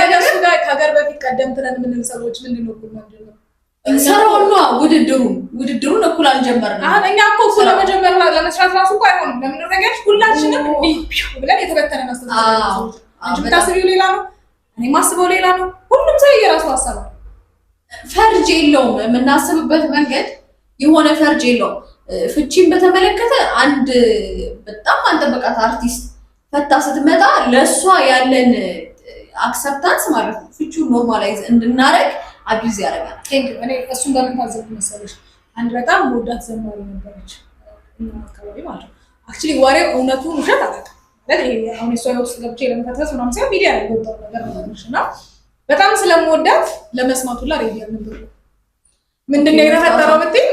እነሱ ጋር ከሀገር በፊት ቀደምት ነን የምንል ሰዎች ምንድን ነው እኩል ነው ሰራውና ውድድሩን እኩል አልጀመርንም። እኛ እኮ እኩል ለመጀመር ለመስራት ራሱ እኮ አይሆንም። ለምን ረጋሽ ሁላችንም ብለን የተበተነ ማስተሳሰብ አንቺ የምታስቢው ሌላ ነው፣ እኔ የማስበው ሌላ ነው። ሁሉም ሰው የራሱ ሀሳብ ነው። ፈርጅ የለውም። የምናስብበት መንገድ የሆነ ፈርጅ የለውም። ፍቺን በተመለከተ አንድ በጣም አንጠበቃት አርቲስት ፈታ ስትመጣ ለእሷ ያለን አክሰፕታንስ ማለት ነው ፍቺውን ኖርማላይዝ እንድናረግ አቢዝ ያደርጋል። እኔ እሱን በምን ታዘብኩ መሰለሽ? አንድ በጣም ወዳት ዘማሪ ነበረች አካባቢ ማለት ነው። አክቹዋሊ ወሬው እውነቱን ውሸት አላውቅም ማለት ይሄ አሁን እሷ ውስጥ ገብቼ ለመፈተሽ ምናምን ሳይሆን ሚዲያ ላይ ወጣው ነገር ነው እና በጣም ስለምወዳት ለመስማት ሁላ ሬዲዮ ነበር። ምንድነው የተፈጠረው ብትይ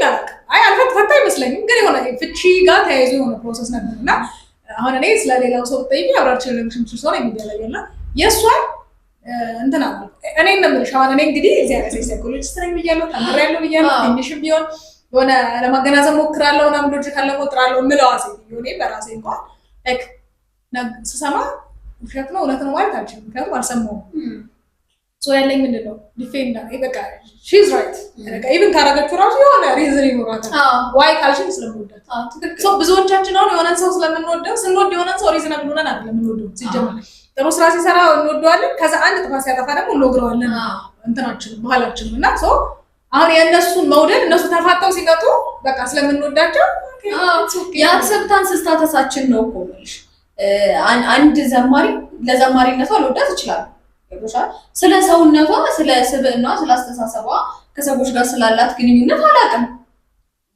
አይ አልፈታ አይመስለኝም፣ ግን የሆነ ፍቺ ጋር ተያይዞ የሆነ ፕሮሰስ ነበር እና አሁን እኔ ስለሌላው ሰው ብትጠይቂ አብራችሁ ለምሽም ሰው ነው ሚዲያ ላይ እና የእሷን እንትና እኔ እንደምልሽ አሁን እኔ እንግዲህ እዚህ አይነት ሳይኮሎጂስት ነኝ ብያለሁ፣ ተምሬያለሁ ብያለሁ። ትንሽም ቢሆን የሆነ ለማገናዘብ ሞክራለሁ እና ሎጂክ ካለ ሞክራለሁ የምለዋ ሴትዮ እኔ በራሴ እንኳን ላይክ ስሰማ ውሸት ነው እውነት ነው ማለት አልችልም፣ ምክንያቱም አልሰማሁም። ሶ ያለኝ ምንድን ነው ዲፌንድ በቃ ሺዝ ራይት በቃ ኢቭን ካረገችው ራሱ የሆነ ሪዝን ይኖራታል። ዋይ ካልሽኝ ስለምወዳት ሶ ብዙዎቻችን አሁን የሆነን ሰው ስለምንወደው ስንወድ የሆነን ሰው ሪዝን ብሎናል አይደለም የምንወደው ሲጀምር ጥሩ ስራ ሲሰራ እንወደዋለን። ከዛ አንድ ጥፋት ሲያጠፋ ደግሞ እንወግረዋለን እንትናችን ባህላችን እና ሶ አሁን የእነሱን መውደድ እነሱ ተፋተው ሲመጡ በቃ ስለምንወዳቸው የአክሰፕታንስ ስታተሳችን ነው እኮ የምልሽ። አንድ ዘማሪ ለዘማሪነቷ ልወዳት ይችላል፣ ስለ ሰውነቷ፣ ስለ ስብዕናዋ፣ ስለ አስተሳሰቧ ከሰዎች ጋር ስላላት ግንኙነት አላውቅም።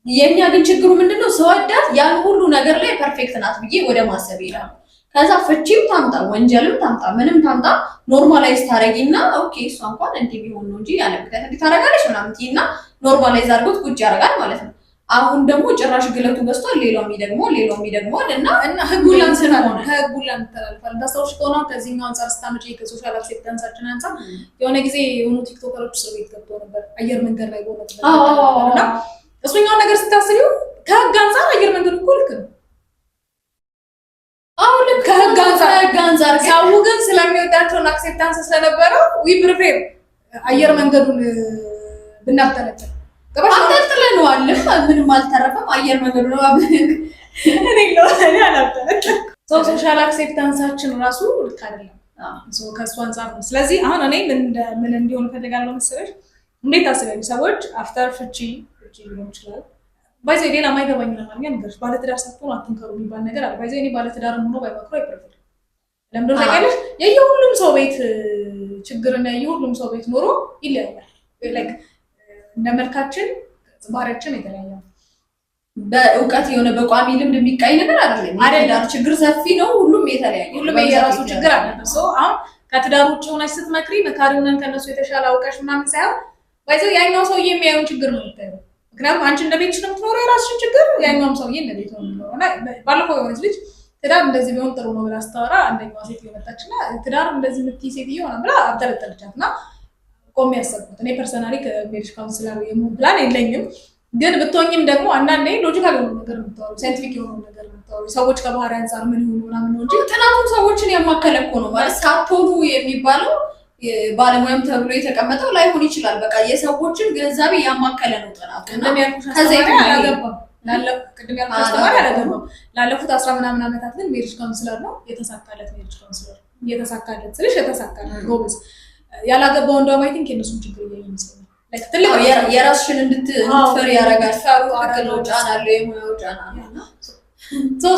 የእኛ ግን ችግሩ ምንድነው? ስወዳት ያን ሁሉ ነገር ላይ ፐርፌክት ናት ብዬ ወደ ማሰብ ይላል። ከዛ ፍቺም ታምጣ ወንጀልም ታምጣ ምንም ታምጣ ኖርማላይዝ ታረጊና ኦኬ እሷ እንኳን እንዲህ ቢሆን ነው እንጂ ያለ ምክንያት እንዲህ ታረጋለች ምናምን ትይና ኖርማላይዝ አድርጎት ቁጭ ያደርጋል ማለት ነው። አሁን ደግሞ ጭራሽ ግለቱ በዝቷል። ሌላው የሚደግመዋል እና ህጉን ተላልፏል። እንዳስታውሽ ከሆነ ከዚህኛው አንጻር ስታመጪ ከሶሻል አክሴፕታንሳችን አንጻር የሆነ ጊዜ የሆኑ ቲክቶከሮች እስር ቤት ገብተው ነበር አየር መንገድ ላይ በሆነ እሱኛውን ነገር ስታስቢው ከህግ አንጻር አየር መንገድ እኮ ልክ ነው። አሁን ከህግ አንጻር ሰው ግን ስለሚወዳቸውን አክሴፕታንስ ስለነበረው ዊ ፕሪፌር አየር መንገዱን ብናብጠለጥል አንጠልጥለነዋል። ምንም አልተረፈም። አየር መንገዱ ነው እኔ አላብጠለጥል ሶሻል አክሴፕታንሳችን ራሱ ልክ አይደለም። ከእሱ አንጻር ነው። ስለዚህ አሁን እኔ ምን እንዲሆን እፈልጋለሁ መሰለሽ? እንዴት ታስቢያለሽ? ሰዎች አፍተር ፍቺ ሊሆን ይችላል ባይዘ ሌላ ማይገባኝ ለማንኛ ነገሮች ባለትዳር ሳትሆኑ አትንከሩ የሚባል ነገር አለ። ባይዘ እኔ ባለትዳርም ሆኖ ባይመክሩ አይፈርድም። ለምንድነው ታውቂያለሽ? የየሁሉም ሰው ቤት ችግርና የየሁሉም ሰው ቤት ኖሮ ይለያያል። ላይክ እንደ መልካችን ባህሪያችን የተለያየ ነው። በእውቀት የሆነ በቋሚ ልምድ የሚቃይ ነገር አይደለም። ችግር ሰፊ ነው። ሁሉም የተለያየ ሁሉም የራሱ ችግር አለበት። ሰው አሁን ከትዳር ውጭ ሆነሽ ስትመክሪ መካሪውንን ከነሱ የተሻለ አውቀሽ ምናምን ሳይሆን ባይዘ ያኛው ሰውዬ የሚያየውን ችግር ነው የምታየው። ምክንያቱም አንቺ እንደ ቤትሽ ነው የምትኖረው የራስሽን ችግር፣ ያኛውም ሰውዬ እንደ ቤት ነው የሚኖረው። እና ባለፈው የሆነች ልጅ ትዳር እንደዚህ ቢሆን ጥሩ ነው ብላ ስታወራ አንደኛዋ ሴት የመጣችና ትዳር እንደዚህ የምትይ ሴትዮ ሆነ ብላ አብጠለጠለቻት። እና ቆሜ ያሰብኩት እኔ ፐርሰናሊ ከሜሪጅ ካውንስለር የመሆን ፕላን የለኝም፣ ግን ብትሆኝም ደግሞ አንዳንዴ ሎጂካል የሆኑ ነገር የምታወሩ ሳይንቲፊክ የሆኑ ነገር የምታወሩ ሰዎች ከባህሪ አንጻር ምን ይሆኑ ምናምን ነው እንጂ ጥናቱም ሰዎችን ያማከለ እኮ ነው ማለት ሳትሆኑ የሚባለው ባለሙያም ተብሎ የተቀመጠው ላይሆን ይችላል። በቃ የሰዎችን ግንዛቤ ያማከለ ነው ጥናቱ። ላለፉት 10 ምናምን ዓመታት ግን ሜሪጅ ካውንስለር ነው የተሳካለት። ሜሪጅ ካውንስለር የተሳካለት ስልሽ የተሳካለት ጎበዝ ያላገባው እንደውም አይ ቲንክ የእነሱን ችግር እያየ ይመስለኛል። ትልቅ የራስሽን እንድትፈሪ ያደርጋል። ፈሩ ጫና አለው፣ የሙያው ጫና ነው።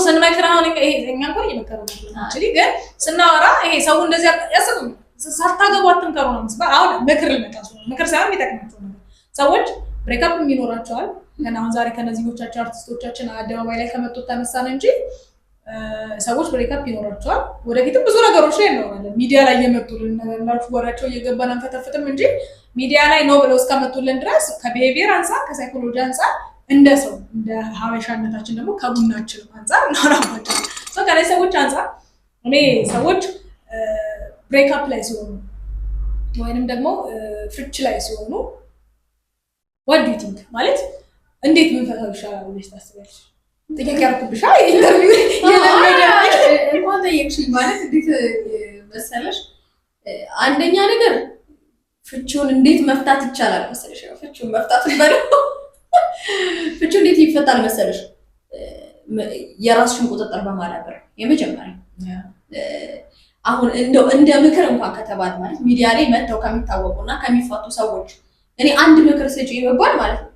ስንመክር አሁን እኛ እንኳን እየመከርን ነው ግን ስናወራ ይሄ ሰው እንደዚህ ያስቡኝ ሳታገቡ አትምከሩ ነው የምትባል። አሁን ምክር ልመጣሱ ምክር ሳይሆን የሚጠቅማቸው ነገር ሰዎች ብሬክአፕ የሚኖራቸዋል። ግን አሁን ዛሬ ከነዚህኞቻችን አርቲስቶቻችን አደባባይ ላይ ከመጡት ተነሳን እንጂ ሰዎች ብሬክአፕ ይኖራቸዋል። ወደፊትም ብዙ ነገሮች ላይ እንኖራለን። ሚዲያ ላይ እየመጡልን እንዳልኩ ወራቸው እየገባን አንፈተፍትም እንጂ ሚዲያ ላይ ነው ብለው እስከመጡልን ድረስ ከቢሄቪየር አንጻር ከሳይኮሎጂ አንጻር እንደ ሰው እንደ ሀበሻነታችን ደግሞ ከቡናችን አንጻር እናወራባቸው። ከላይ ሰዎች አንጻር እኔ ሰዎች ብሬክአፕ ላይ ሲሆኑ ወይንም ደግሞ ፍች ላይ ሲሆኑ what do you think ማለት እንዴት ምንፈታው ይሻላል ብለሽ ታስቢያለሽ? ጥያቄ ያልኩብሽ ኢንተርቪው እንኳን ጠየቅሽኝ ማለት እንዴት መሰለሽ? አንደኛ ነገር ፍቹን እንዴት መፍታት ይቻላል መሰለሽ? ፍቹን መፍታት በለው ፍቹ እንዴት ይፈታል መሰለሽ? የራስሽን ቁጥጥር በማዳበር የመጀመሪያ አሁን እንደ ምክር እንኳን ከተባለ ማለት ሚዲያ ላይ መጥተው ከሚታወቁና ከሚፋቱ ሰዎች እኔ አንድ ምክር ስጪ ይባል ማለት ነው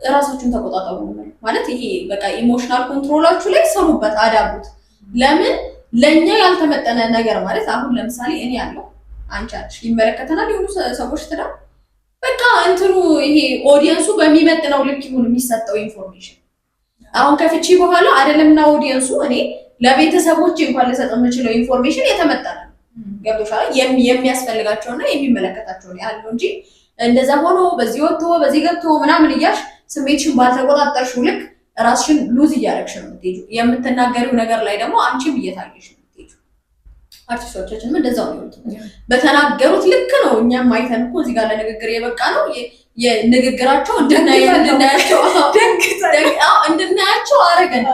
ራሳችሁን ተቆጣጣሩ ማለት ይሄ በቃ ኢሞሽናል ኮንትሮላችሁ ላይ ሰሩበት፣ አዳቡት። ለምን ለኛ ያልተመጠነ ነገር ማለት አሁን ለምሳሌ እኔ ያለው አንቺ አልሽ ይመለከተናል የሆኑ ሰዎች ትዳር በቃ እንትኑ ይሄ ኦዲየንሱ በሚመጥነው ልክ ይሁን የሚሰጠው ኢንፎርሜሽን። አሁን ከፍቺ በኋላ አይደለምና ኦዲየንሱ እኔ ለቤተሰቦች እንኳን ልሰጥ የምችለው ኢንፎርሜሽን የተመጠነ ነው። ገብቶሻል? የሚያስፈልጋቸውና የሚመለከታቸውን ያህል ነው እንጂ እንደዛ ሆኖ በዚህ ወጥቶ በዚህ ገብቶ ምናምን እያልሽ ስሜትሽን ባልተቆጣጠርሽው ልክ ራስሽን ሉዝ እያደረግሽ ነው የምትሄጂው። የምትናገሪው ነገር ላይ ደግሞ አንቺም እየታየሽ ነው የምትሄጂው። አርቲስቶቻችንም እንደዛው ነው በተናገሩት ልክ ነው። እኛም አይተን እኮ እዚህ ጋር ለንግግር የበቃ ነው የንግግራቸው እንድናያቸው አረገን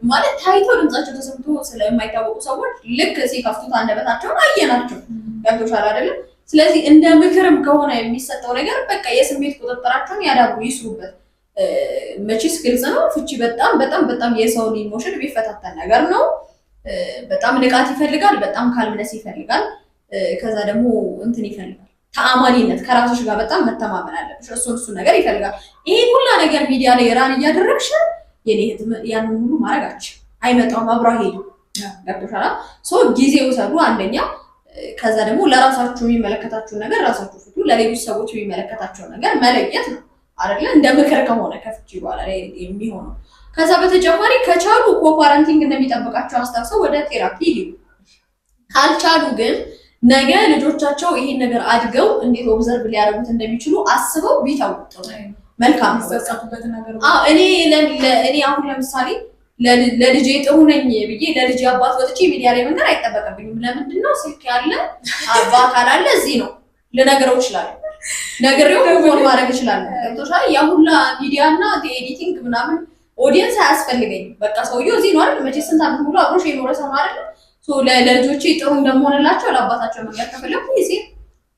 ማለት ታይቶ ድምጻቸው ተሰምቶ ስለማይታወቁ ሰዎች ልክ ሲከፍቱት አንደበታቸውን አየናቸው። ገብቶሻል አይደለም? ስለዚህ እንደ ምክርም ከሆነ የሚሰጠው ነገር በቃ የስሜት ቁጥጥራቸውን ያዳብሩ፣ ይስሩበት። መቼስ ግልጽ ነው ፍቺ በጣም በጣም በጣም የሰውን ኢሞሽን የሚፈታተን ነገር ነው። በጣም ንቃት ይፈልጋል፣ በጣም ካልምነስ ይፈልጋል። ከዛ ደግሞ እንትን ይፈልጋል ተአማኒነት፣ ከራስሽ ጋር በጣም መተማመን አለብሽ። እሱን ነገር ይፈልጋል። ይሄን ሁላ ነገር ሚዲያ ላይ ራን እያደረግሽ የኔ ህትም ያንን ሁሉ ማድረጋችሁ አይመጣውም፣ አብራ ሄዱ። ገብቶሻል? ጊዜ ውሰዱ አንደኛ። ከዛ ደግሞ ለራሳችሁ የሚመለከታችሁን ነገር ራሳችሁ ፍቱ። ለሌሎች ሰዎች የሚመለከታቸውን ነገር መለየት ነው አይደለ? እንደ ምክር ከሆነ ከፍቺ በኋላ የሚሆነው። ከዛ በተጨማሪ ከቻሉ ኮፓረንቲንግ እንደሚጠብቃቸው አስታውሰው ወደ ቴራፒ ይሄዱ። ካልቻሉ ግን ነገ ልጆቻቸው ይሄን ነገር አድገው እንዴት ኦብዘርቭ ሊያደርጉት እንደሚችሉ አስበው ቢታውቁ መልካም ነው። እኔ አሁን ለምሳሌ ለልጄ ጥሩ ነኝ ብዬ ለልጄ አባት ወጥቼ ሚዲያ ላይ መንገር አይጠበቅብኝም። ለምንድን ነው ስልክ ያለ በአካል አለ እዚህ ነው ልነግረው እችላለሁ። ነገሬው ፎን ማድረግ እችላለሁ። ገብቶሻል? ያ ሁላ ሚዲያና ኤዲቲንግ ምናምን ኦዲየንስ አያስፈልገኝም። በቃ ሰውዬው እዚህ ነው አይደል? መቼ ስንት ዓመት ሙሉ አብሮሽ የኖረ ሰው አይደል? ለልጆቼ ጥሩ እንደምሆንላቸው ለአባታቸው መንገር ከፈለኩ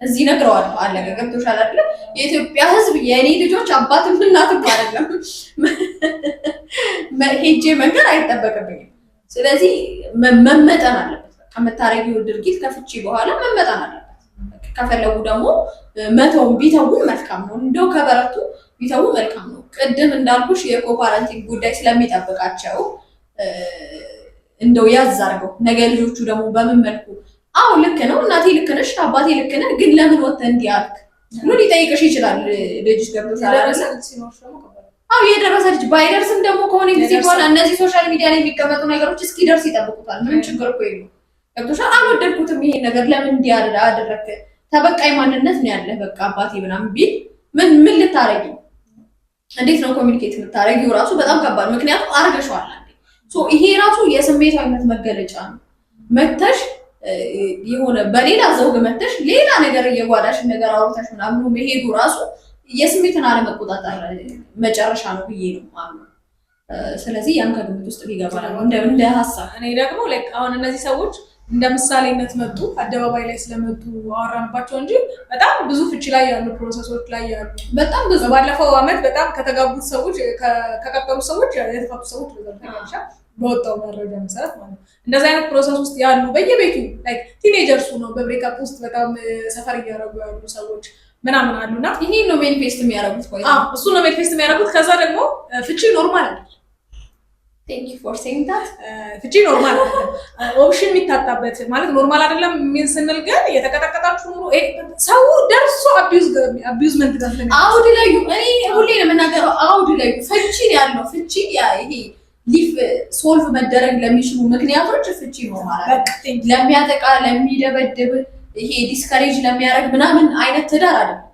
እዚህ ነግረዋለሁ። አለቀ። ገብቶሻል አይደል? የኢትዮጵያ ሕዝብ የኔ ልጆች አባትም እናትም አይደለም ሄጄ መንገር አይጠበቅብኝም። ስለዚህ መመጠን አለበት። ከምታረጊው ድርጊት ከፍቺ በኋላ መመጠን አለበት። ከፈለጉ ደግሞ መተው ቢተው መልካም ነው። እንደው ከበረቱ ቢተው መልካም ነው። ቅድም እንዳልኩሽ የኮፓረንቲንግ ጉዳይ ስለሚጠብቃቸው እንደው ያዝ አድርገው ነገ ልጆቹ ደግሞ በምን መልኩ አው ልክ ነው እናቴ ልክ ነሽ አባቴ ልክ ነህ ግን ለምን ወጥተህ እንዲህ አልክ ብሎ ሊጠይቅሽ ይችላል። ልጅሽ ገብቶሻል አይደል? አው የደረሰ ልጅ ባይደርስም ደግሞ ከሆነ ጊዜ በኋላ እነዚህ ሶሻል ሚዲያ ላይ የሚቀመጡ ነገሮች እስኪደርስ ይጠብቁታል። ምንም ችግር እኮ የለውም። ገብቶሻል? አልወደድኩትም ይሄን ነገር ለምን እንዲህ አደረክ ተበቃይ ማንነት ነው ያለህ በቃ አባቴ ምናምን ቢል ምን ልታረጊ እንዴት ነው ኮሚኒኬት የምታረጊው? ራሱ በጣም ከባድ ምክንያቱም አርገሽዋል። ይሄ ራሱ የስሜታዊነት መገለጫ ነው። መተሽ የሆነ በሌላ ዘውግ መተሽ ሌላ ነገር እየጓዳሽ ነገር አውርተሽ ምናምን መሄዱ ራሱ የስሜትን አለመቆጣጠር መጨረሻ ነው ብዬ ነው ማለት። ስለዚህ ያን ከግምት ውስጥ ሊገባ ነው እንደ ሀሳብ። እኔ ደግሞ አሁን እነዚህ ሰዎች እንደ ምሳሌነት መጡ፣ አደባባይ ላይ ስለመጡ አወራንባቸው እንጂ በጣም ብዙ ፍቺ ላይ ያሉ ፕሮሰሶች ላይ ያሉ በጣም ብዙ ባለፈው አመት በጣም ከተጋቡት ሰዎች ከቀጠሉ ሰዎች የተፋቱ ሰዎች በወጣው መረጃ መሰረት ማለት ነው። እንደዚህ አይነት ፕሮሰስ ውስጥ ያሉ በየቤቱ ላይክ ቲኔጀርሱ ነው በብሬክአፕ ውስጥ በጣም ሰፈር እያደረጉ ያሉ ሰዎች ምናምን አሉና ይሄ ነው ማኒፌስት የሚያደርጉት ወይ? እሱ ነው ማኒፌስት የሚያደርጉት። ከዛ ደግሞ ፍቺ ኖርማል አይደል? ቴንክ ዩ ፎር ሴይንግ ዳት። ፍቺ ኖርማል አይደለም። ኦፕሽን የሚታጣበት ማለት ኖርማል አይደለም ምን ስንል ግን የተቀጠቀጣችሁ ኑሮ ሰው ደርሶ አቢዩዝመንት ጋር አውድ ላይ እኔ ሁሌ ነው የምናገረው። አውድ ላይ ፍቺ ያለው ፍቺ ይሄ ሊፍ ሶልቭ መደረግ ለሚችሉ ምክንያቶች ፍቺ ነው ማለት ነው። ለሚያጠቃ ለሚደበድብ ይሄ ዲስከሬጅ ለሚያደርግ ምናምን አይነት ትዳር አይደለም።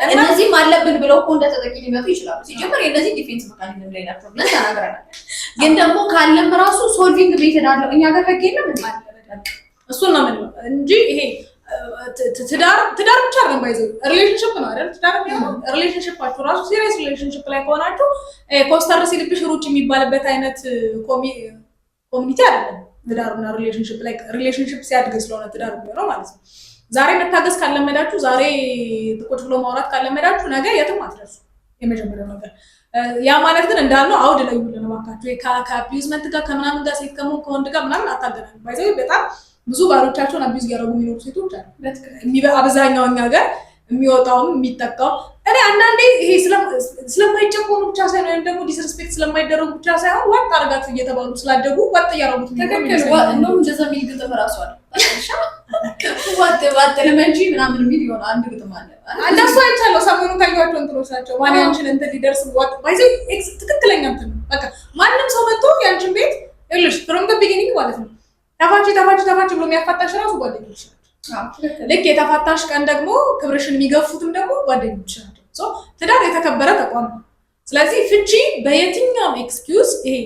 እነዚህም አለብን ብለው እኮ እንደተጠቂ ሊመጡ ይችላሉ። ሲጀምር የእነዚህ ዲፌንስ መካኒዝም ላይ ናቸው ብለን ተናግረናል። ግን ደግሞ ካለም ራሱ ሶልቪንግ ሜተድ አለው። እኛ ጋር ህግ የለም እንዴ? እሱን ነው የምንለው እንጂ ይሄ ትዳር ብቻ አይደለም። ባይዘው ሪሌሽንሺፕ ነው አይደል? ትዳር ነው ሪሌሽንሺፓችሁ ራሱ ሲሪየስ ሪሌሽንሺፕ ላይ ከሆናችሁ ኮስተር ሲልብሽ ሩጭ የሚባልበት አይነት ኮሚኒቲ አይደለም። ትዳርና ሪሌሽንሺፕ ላይ ሪሌሽንሺፕ ሲያድግ ስለሆነ ትዳር ነው ማለት ነው። ዛሬ መታገስ ካለመዳችሁ፣ ዛሬ ቁጭ ብሎ ማውራት ካለመዳችሁ ነገ የትም አትደርሱ። የመጀመሪያው ነገር ያ ማለት ግን እንዳልነው አውድ ላይ ሁሉ ነው ማካችሁ ከአቢዩዝመንት ጋር ከምናምን ጋር ሴት ከወንድ ጋር ምናምን አታገናኙ። ባይዘው በጣም ብዙ ባሎቻቸውን አቢዩዝ እያደረጉ የሚኖሩ ሴቶች አሉ። አብዛኛው እኛ ጋር የሚወጣውም የሚጠቃው እኔ አንዳንዴ ይሄ ስለማይጨቆኑ ብቻ ሳይሆን ወይም ደግሞ ዲስሪስፔክት ስለማይደረጉ ብቻ ሳይሆን ወጥ አድርጋችሁ እየተባሉ ስላደጉ ወጥ እያደረጉት እንደውም እንደዛ የሚል ግጥም እራሱ አለ። ዋጥ ለመንጂ ምናምን የሚል ይሆን አንድ ግጥም አለ። እንደሱ አይቻለሁ። ሰሞኑን ካየኋቸው እንትኖች ናቸው። ማንያንችን እንትን ሊደርስ ዋጥ ባይዘ ትክክለኛ እንትን ነው በቃ ማንም ሰው መጥቶ ያንቺን ቤት ይልሽ ፍሮም ዘ ቢጊኒንግ ማለት ነው ተፋች ብሎ የሚያፋታሽ ራሱ ጓደኞች ናቸው። ልክ የተፋታሽ ቀን ደግሞ ክብርሽን የሚገፉትም ደግሞ ጓደኞች ናቸው። ትዳር የተከበረ ተቋም ነው። ስለዚህ ፍቺ በየትኛውም ኤክስኪውዝ ይሄ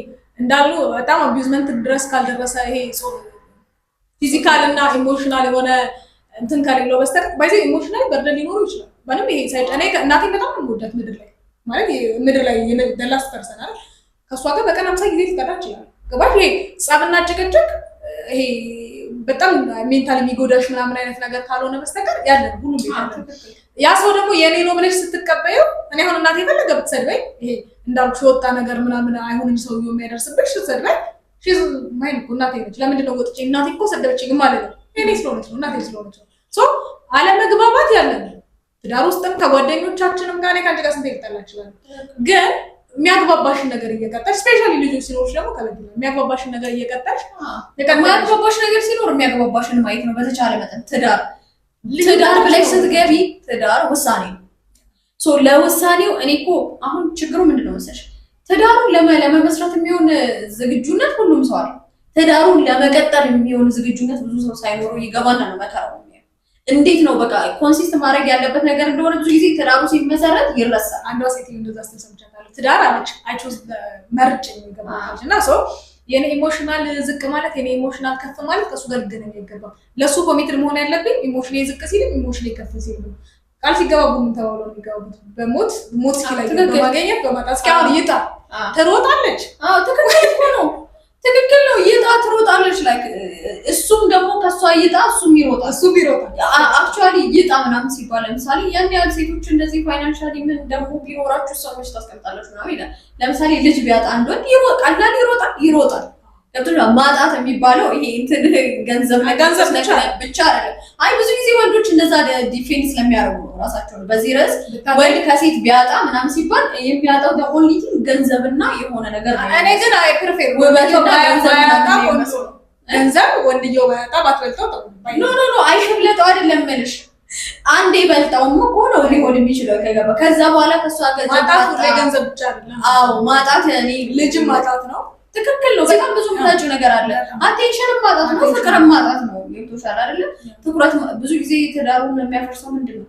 እንዳሉ በጣም አቢዩዝመንት ድረስ ካልደረሰ ይሄ ፊዚካል እና ኢሞሽናል የሆነ እንትን ከሌለው በስተቀር ባይዘ ኢሞሽናል በርደን ሊኖሩ ይችላል። ምንም ይሄ ሳይጨኔ እናቴ በጣም የምወዳት ምድር ላይ ማለት ምድር ላይ ደላስ ፐርሰናል ከእሷ ጋር በቀን 50 ጊዜ ሊጠራ ይችላል። ገባሽ? ይሄ ጸብና ጭቅጭቅ ይሄ በጣም ሜንታል የሚጎዳሽ ምናምን አይነት ነገር ካልሆነ በስተቀር ያለን ሁሉም ቤት ያለን ያ ሰው ደግሞ የኔ ነው ብለሽ ስትቀበየው እኔ አሁን እናቴ የፈለገ ብትሰድበኝ ይሄ እንዳልኩሽ የወጣ ነገር ምናምን አይሆን እንጂ ሰውዬው የሚያደርስብሽ ስትሰድበኝ ሺዝ ማይን እኮ እናቴ ነች። ለምንድን ነው ወጥቼ እናቴ እኮ ሰደበችኝ ማለት ነው እኔ ስለሆነች ነው እናቴ ስለሆነች ነው። ሶ አለመግባባት ያለን ትዳር ውስጥም ከጓደኞቻችንም ጋር ከአንቺ ጋር ስንት ይጣላ ይችላል። ግን የሚያግባባሽን ነገር እየቀጠልሽ ስፔሻሊ ልጆች ሲኖርሽ ደግሞ ከበድ ነው። የሚያግባባሽን ነገር እየቀጠልሽ የሚያግባባሽ ነገር ሲኖር የሚያግባባሽን ማየት ነው። በተቻለ መጠን ትዳር ብለሽ ስትገቢ ትዳር ውሳኔ ነው። ሶ ለውሳኔው እኔ እኮ አሁን ችግሩ ምንድን ነው መሰለሽ ትዳሩን ለመመስረት የሚሆን ዝግጁነት ሁሉም ሰው አለ። ትዳሩን ለመቀጠል የሚሆን ዝግጁነት ብዙ ሰው ሳይኖረው ይገባና ነው መከራው። እንዴት ነው በቃ ኮንሲስት ማድረግ ያለበት ነገር እንደሆነ ብዙ ጊዜ ትዳሩ ሲመሰረት ይረሳል። አንዷ ሴት እንደዛ ስትሰምቻታለሁ። ትዳር አለች አይቾስ መርጭ የሚገባች እና ሰው የኔ ኢሞሽናል ዝቅ ማለት የኔ ኢሞሽናል ከፍ ማለት ከሱ ጋር ግን የሚገባ ለሱ ኮሚትድ መሆን ያለብኝ ኢሞሽናል ዝቅ ሲልም ኢሞሽናል ከፍ ሲልም ቃል ሲገባቡ ምን ተባለው የሚገቡት በሞት ሲላይ በማገኘት በማጣት እስካሁን ይጣ ትሮጣለች። ትክክል እኮ ነው። ትክክል ነው። ይጣ ትሮጣለች። ላይክ እሱም ደግሞ ከሷ ይጣ እሱም ይሮጣል። አክቹአሊ ይጣ ምናምን ሲባል ለምሳሌ ያን ያህል ሴቶች እንደዚህ ፋይናንሻሊ ምን ደግሞ ቢኖራችሁ ሰዎች ታስቀምጣላችሁ ምናምን ይላል። ለምሳሌ ልጅ ቢያጣ አንድ ወንድ ቀላል ይሮጣል። ገብቶሻል? ማጣት የሚባለው ይሄ እንትን ገንዘብ ብቻ አይደለም። አይ ብዙ ጊዜ ወንዶች እንደዛ ዲፌንስ ስለሚያደርጉ ነው ራሳቸውን በዚህ ርዕስ ወንድ ከሴት ቢያጣ ምናምን ሲባል የሚያጣው ኦንሊ ገንዘብና የሆነ ነገር ነው። እኔ ግን አይ ፕሪፌር ውበትና ገንዘብ ወንድየው ባያጣ ባትበልጠው ኖ አይሽብለጠው አይደለም የምልሽ አንዴ በልጣውም እኮ ነው ሊሆን የሚችለው ከገባ ከዛ በኋላ ከሷ ገንዘብ ብቻ አይደለም። አዎ ማጣት እኔ ልጅም ማጣት ነው። ትክክል ነው። በጣም ብዙ ምታጭው ነገር አለ። አቴንሽንም ማጣት ነው፣ ፍቅርም ማጣት ነው። ገብቶሻል አይደለ? ትኩረት ብዙ ጊዜ ትዳሩን የሚያፈርሰው ምንድነው?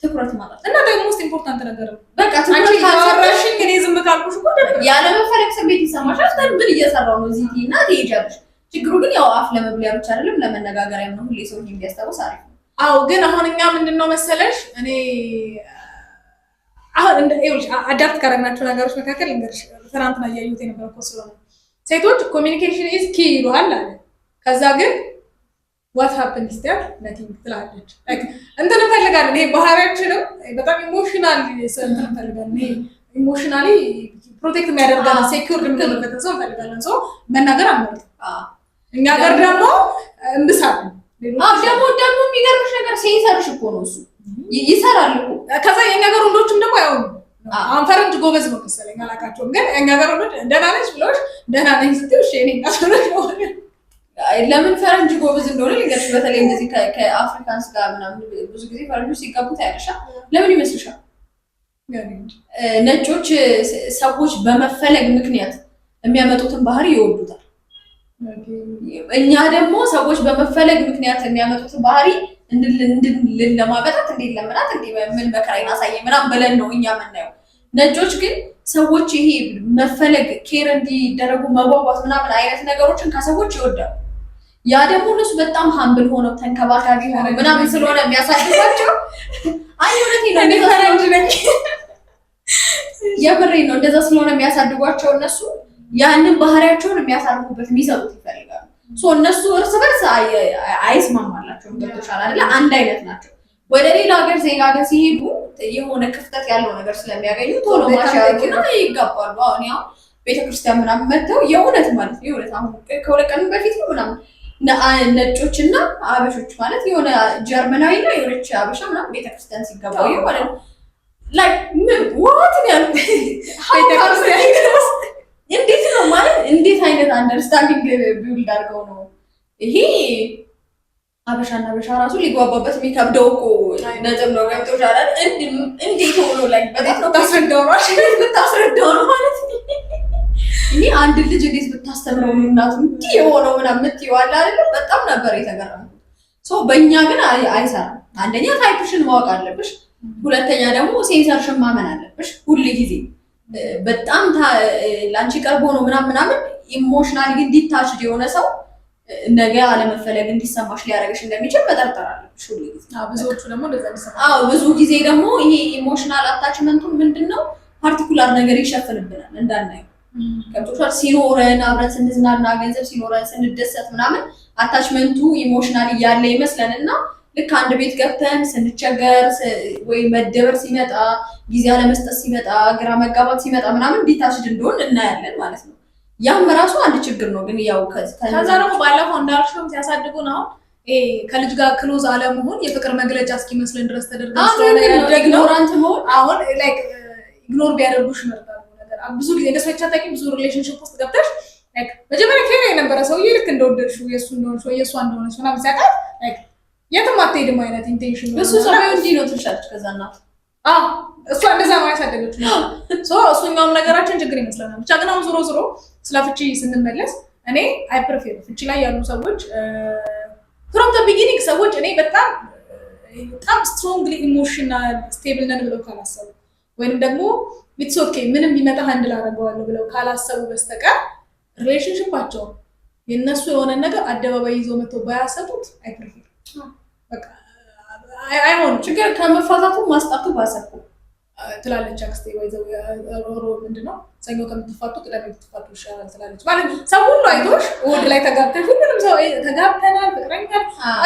ትኩረት ማጣት እና ደግሞ ሞስት ኢምፖርታንት ነገር ነው። በቃ ትኩረት ካልሰራሽ ግን ዝም ካልኩሽ እኮ ያለ መፈለግ ስሜት ይሰማሻል። ምን እየሰራው ነው እዚህ እና ትሄጃለሽ። ችግሩ ግን ያው አፍ ለመብሊያ ብቻ አይደለም ለመነጋገሪያም ነው። ሁሌ ሰው እንዲያስታውስ አሪፍ ነው። አዎ ግን አሁን እኛ ምንድነው መሰለሽ እኔ አሁን እንደ ይኸውልሽ አዳፕት ካደረግናቸው ነገሮች መካከል እንግዲህ ትናንትና እያየሁት የነበረው እኮ ስለሆነ ሴቶች ኮሚኒኬሽን ኢዝ ኪ ይሉሃል አለ። ከዛ ግን what happened is that nothing ትላለች። እንትን እንፈልጋለን። ይሄ ባህሪያችንም በጣም ኢሞሽናል እንትን እንፈልጋለን። ይሄ ኢሞሽናሊ ፕሮቴክት የሚያደርገን ሴኩር የምንሆንበትን ሰው እንፈልጋለን። ሰው መናገር አንመርጥም። እኛ ጋር ደግሞ እንብሳለን። ደግሞ የሚገርምሽ ነገር ሴንሰርሽ እኮ ነው እሱ ይሰራል እኮ። ከዛ የኛ ጋር ወንዶችም ደግሞ ያው አሁን ፈረንጅ ጎበዝ ነው መሰለኝ አላውቃቸውም። ግን የኛ ጋር ወንዶች ደህና ነሽ ብለውሽ ደህና ነኝ ስትይው እሺ እኔ እናሰረሽ ነው። ለምን ፈረንጅ ጎበዝ እንደሆነ ልንገርሽ። በተለይ እንደዚህ ከአፍሪካንስ ጋር ምናምን ብዙ ጊዜ ፈረንጆች ሲጋቡ ታያለሻል። ለምን ይመስልሻል? ነጮች ሰዎች በመፈለግ ምክንያት የሚያመጡትን ባህሪ ይወዱታል። እኛ ደግሞ ሰዎች በመፈለግ ምክንያት የሚያመጡትን ባህሪ እንድንልን ለማበጣት እንዴት ለምናት እንዴ ምን መከራዬን አሳየኝ ምናምን ብለን ነው እኛ የምናየው። ነጮች ግን ሰዎች ይሄ መፈለግ ኬር እንዲደረጉ መጓጓት ምናምን አይነት ነገሮችን ከሰዎች ይወዳሉ። ያ ደግሞ እነሱ በጣም ሀምብል ሆነው ተንከባካቢ ሆነው ምናምን ስለሆነ የሚያሳድጓቸው አይ እውነቴን ነው የምሬን ነው እንደዛ ስለሆነ የሚያሳድጓቸው እነሱ ያንን ባህሪያቸውን የሚያሳርፉበት የሚሰጡት ይፈልጋሉ። እነሱ እርስ በርስ አይስማማላቸውም። ገብቶሻል አይደለ? አንድ አይነት ናቸው። ወደ ሌላ ሀገር ዜጋ ሀገር ሲሄዱ የሆነ ክፍተት ያለው ነገር ስለሚያገኙ ቶሎ ማሻሩና ይጋባሉ። አሁን ያው ቤተክርስቲያን ምናምን መጥተው የእውነት ማለት ነው የእውነት አሁን ከሁለት ቀን በፊት ነው ምናምን ነጮችና አበሾች ማለት የሆነ ጀርመናዊና የሆነች አበሻ ምናምን ቤተክርስቲያን ሲጋባዩ ማለት ነው ላይ ምን ዋት ነው ያልኩት ቤተክርስቲያን እንዴት ነው ማለት እንዴት አይነት አንደርስታንዲንግ ቢውልድ አድርገው ነው ይሄ አበሻና አበሻ ራሱ ሊግባባበት የሚከብደው እኮ ነጥብ ነው። ገብቶሻል አይደል? እንዴት ሆኖ ላይ በጣም ነው ታስረዳው ነው ማለት አንድ ልጅ እንዴት ብታስተምረው ነው እናቱ እንዲህ የሆነው ምናምን የምትይዋል አይደል? በጣም ነበር የተገረምኩት። በእኛ ግን አይሰራም። አንደኛ ታይፕሽን ማወቅ አለብሽ፣ ሁለተኛ ደግሞ ሴንሰርሽን ማመን አለብሽ። ሁሉ ጊዜ በጣም ላንቺ ቀርቦ ነው ምናምን ኢሞሽናሊ ግን ዲታችድ የሆነ ሰው ነገ አለመፈለግ እንዲሰማሽ ሊያደርግሽ እንደሚችል መጠርጠር አለብሽ ሁሉ ጊዜ። ብዙዎቹ ደግሞ እንደዛ ይሰማል። ብዙ ጊዜ ደግሞ ይሄ ኢሞሽናል አታችመንቱ ምንድነው ፓርቲኩላር ነገር ይሸፍንብናል እንዳናየው። ከብቶቻችን ሲኖረን አብረን ስንዝናና ገንዘብ ሲኖረን ስንደሰት ምናምን አታችመንቱ ኢሞሽናል ያለ ይመስለንና ልክ አንድ ቤት ገብተን ስንቸገር ወይ መደበር ሲመጣ ጊዜ አለመስጠት ሲመጣ ግራ መጋባት ሲመጣ ምናምን ዲታችድ እንደሆን እናያለን ማለት ነው። ያም ራሱ አንድ ችግር ነው። ግን ያው ከዛ ደግሞ ባለፈው እንዳልሽውም ሲያሳድጉን አሁን ከልጅ ጋር ክሎዝ አለመሆን የፍቅር መግለጫ እስኪመስለን ድረስ ተደርገን ኢግኖራንት መሆን አሁን ላይክ ኢግኖር ቢያደርጉሽ ይመርጣሉ ነገር ብዙ ጊዜ እንደሱ ብቻ ታውቂ ብዙ ሪሌሽንሺፕ ውስጥ ገብተሽ ላይክ መጀመሪያ ከኔ የነበረ ሰውዬ ልክ እንደወደድሽው የእሱ እንደሆነሽ ወይ የእሷ እንደሆነሽ ምናምን ሲያውቃት ላይክ የትም አትሄድም አይነት ኢንቴንሽን ነው። እሱ ሰው እንዲህ ነው ትልሻለች። ከዛ እናት እሷ እንደዛ ነው ያሳደገችው። እሱኛውም ነገራችን ችግር ይመስለናል። ብቻ ግን አሁን ዞሮ ዞሮ ስለ ፍቺ ስንመለስ እኔ አይ ፕሪፌር ፍቺ ላይ ያሉ ሰዎች ፍሮም ዘ ቢጊኒንግ ሰዎች እኔ በጣም ስትሮንግሊ ኢሞሽናል ስቴብል ነን ብለው ካላሰቡ ወይም ደግሞ ኢትስ ኦኬ ምንም ቢመጣ ሃንድል አደርገዋለሁ ብለው ካላሰቡ በስተቀር ሪሌሽንሺፓቸው የነሱ የሆነ ነገር አደባባይ ይዘው መጥተው ባያሰጡት አይ ፕሪፌር በቃ አይሆንም። ችግር ከመፋታቱ ማስጣቱ ባሰብኩ ትላለች አክስቴ። ወይዘው ሮሮ ምንድነው ሰኞ ከምትፋቱ ቅዳሜ ብትፋቱ ይሻላል ትላለች። ማለት ሰው ሁሉ አይቶሽ እሑድ ላይ ተጋብተሽ ሁሉንም ሰው ተጋብተናል ፍቅረኛ